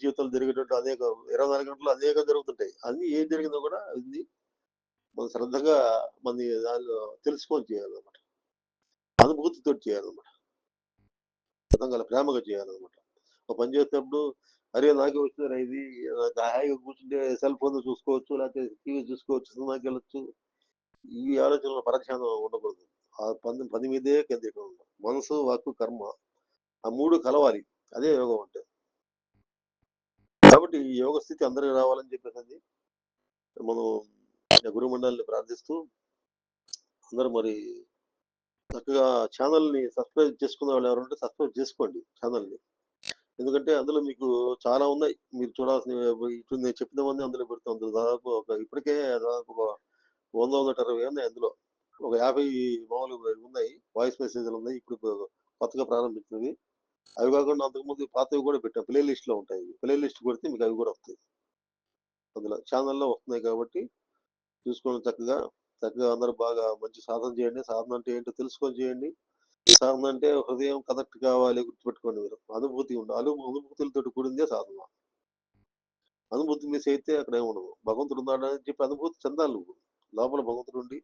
జీవితంలో జరిగేటువంటి అనేక 24 గంటలు అనేకం జరుగుతుంటాయి. అన్ని ఏం జరిగినా కూడా అది మనం శ్రద్ధగా మన దానిలో తెలుసుకొని చేయాలన్నమాట. అనుభూతితో చేయాలన్నమాట. అర్థం కాలే, ప్రేమగా చేయాలన్నమాట. ఒక పని చేసేటప్పుడు అరే నాకే వచ్చిందిరా ఇది, నాకు హాయిగా కూర్చుంటే సెల్ ఫోన్ చూసుకోవచ్చు, లేకపోతే టీవీ చూసుకోవచ్చు, సినిమాకి వెళ్ళొచ్చు, ఈ ఆలోచనలో పరధ్యానం ఉండకూడదు. ఆ పని మీదే కేంద్రీకరణ ఉండాలి. మనసు, వాక్కు, కర్మ ఆ 3 కలవాలి. అదే యోగం అంటే. కాబట్టి ఈ యోగ స్థితి అందరికి రావాలని చెప్పేసి మనం గురుమండలిని ప్రార్థిస్తూ అందరూ మరి చక్కగా ఛానల్ని సబ్స్క్రైబ్ చేసుకునే వాళ్ళు ఎవరంటే సబ్స్క్రైబ్ చేసుకోండి ఛానల్ని. ఎందుకంటే అందులో మీకు చాలా ఉన్నాయి మీరు చూడాల్సినవి. ఇప్పుడు నేను చెప్పినవన్నీ అందులో పెడతాం. అందులో దాదాపు ఇప్పటికే దాదాపు ఒక 100, 120 ఉన్నాయి అందులో. ఒక 50 మామూలు ఉన్నాయి, వాయిస్ మెసేజ్లు ఉన్నాయి ఇప్పుడు కొత్తగా ప్రారంభించినవి. అవి కాకుండా అంతకుముందు పాతవి కూడా పెట్టాం. ప్లే లిస్ట్ లో ఉంటాయి. ప్లే లిస్ట్ కొడితే మీకు అవి కూడా వస్తాయి. అందులో ఛానల్లో వస్తున్నాయి కాబట్టి చూసుకోండి. చక్కగా చక్కగా అందరూ బాగా మంచి సాధన చేయండి. సాధన అంటే ఏంటో తెలుసుకొని చేయండి. సాధన అంటే హృదయం కనెక్ట్ కావాలి, గుర్తుపెట్టుకోండి మీరు. అనుభూతి ఉండాలి. అనుభూతులతో కూడిందే సాధన. అనుభూతి మిస్ అయితే అక్కడ ఏమి ఉండదు. భగవంతుడు ఉన్నాడని చెప్పి అనుభూతి చెందాలి నువ్వు. లోపల భగవంతుడు ఉండి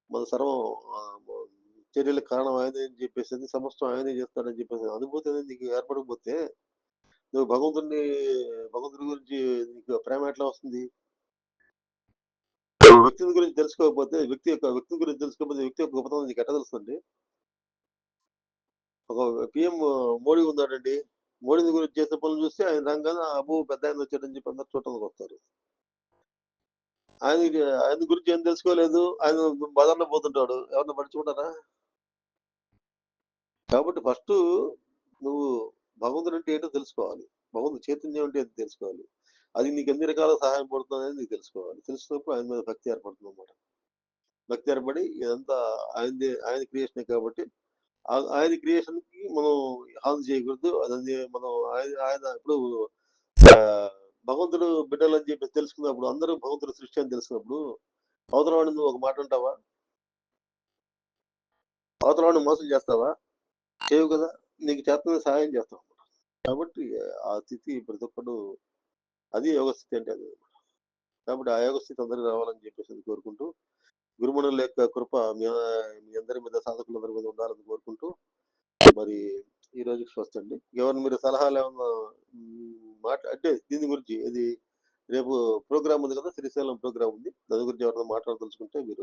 మన సర్వం చర్యలకు కారణం ఆయనే అని చెప్పేసి, సమస్తం ఆయనే చేస్తాడని చెప్పేసి అనుభూతి అనేది నీకు ఏర్పడకపోతే నువ్వు భగవంతుడి గురించి నీకు ప్రేమ ఎట్లా వస్తుంది? వ్యక్తిని గురించి తెలుసుకోకపోతే, వ్యక్తి గురించి తెలుసుకోకపోతే వ్యక్తి యొక్క గొప్పతనం నీకు ఎట్లా తెలుస్తుంది? ఒక పీఎం మోడీ ఉన్నాడండి. మోడీ గురించి చేసిన పనులు చూస్తే ఆయన రాంగానే అబ్బో! పెద్దాయన వచ్చాడని చెప్పి అందరూ చూడటానికొస్తారు. ఆయన గురించి ఏం తెలుసుకోలేదు. ఆయన బజార్‌లో పోతుంటాడు. ఎవరన్నా పట్టించుకుంటారా? కాబట్టి ఫస్టు నువ్వు భగవంతుడంటే ఏంటో తెలుసుకోవాలి. భగవంతుడి చైతన్యం అంటే ఏంటో తెలుసుకోవాలి. అది నీకు ఎన్ని రకాలుగా సహాయం పడుతుందనేది నీకు తెలుసుకోవాలి. తెలిసినప్పుడు ఆయన మీద భక్తి ఏర్పడుతుందన్నమాట. భక్తి ఏర్పడి ఇదంతా ఆయనదే ఆయన క్రియేషనే కాబట్టి ఆయన క్రియేషన్‌కి మనం హాని చేయకూడదు. అదన్నీ మనం ఆయన ఆయన ఇప్పుడు ఆహ్, భగవంతుడు బిడ్డలని చెప్పి తెలుసుకున్నప్పుడు అందరూ భగవంతుడి సృష్టి అని తెలిసినప్పుడు అవతల వాడిని నువ్వు ఒక మాట అంటావా? అవతల వాడిని మోసం చేస్తావా? చేయవు కదా! నీకు చేతనైన సహాయం చేస్తావు. కాబట్టి ఆ స్థితి ప్రతి ఒక్కడు అది యోగ స్థితి అంటే అది. కాబట్టి ఆ యోగ స్థితి అందరికి రావాలని చెప్పేసి కోరుకుంటూ, గురుమణుల యొక్క కృప మీ అందరి మీద సాధకులందరి మీద ఉండాలని కోరుకుంటూ, మరి ఈ రోజుకి స్వస్తి అండి. ఎవరైనా మీరు సలహాలేమన్నా అంటే దీని గురించి ఇది రేపు ప్రోగ్రామ్ ఉంది కదా! శ్రీశైలం ప్రోగ్రామ్ ఉంది. దాని గురించి ఎవరైనా మాట్లాడదలుచుకుంటే మీరు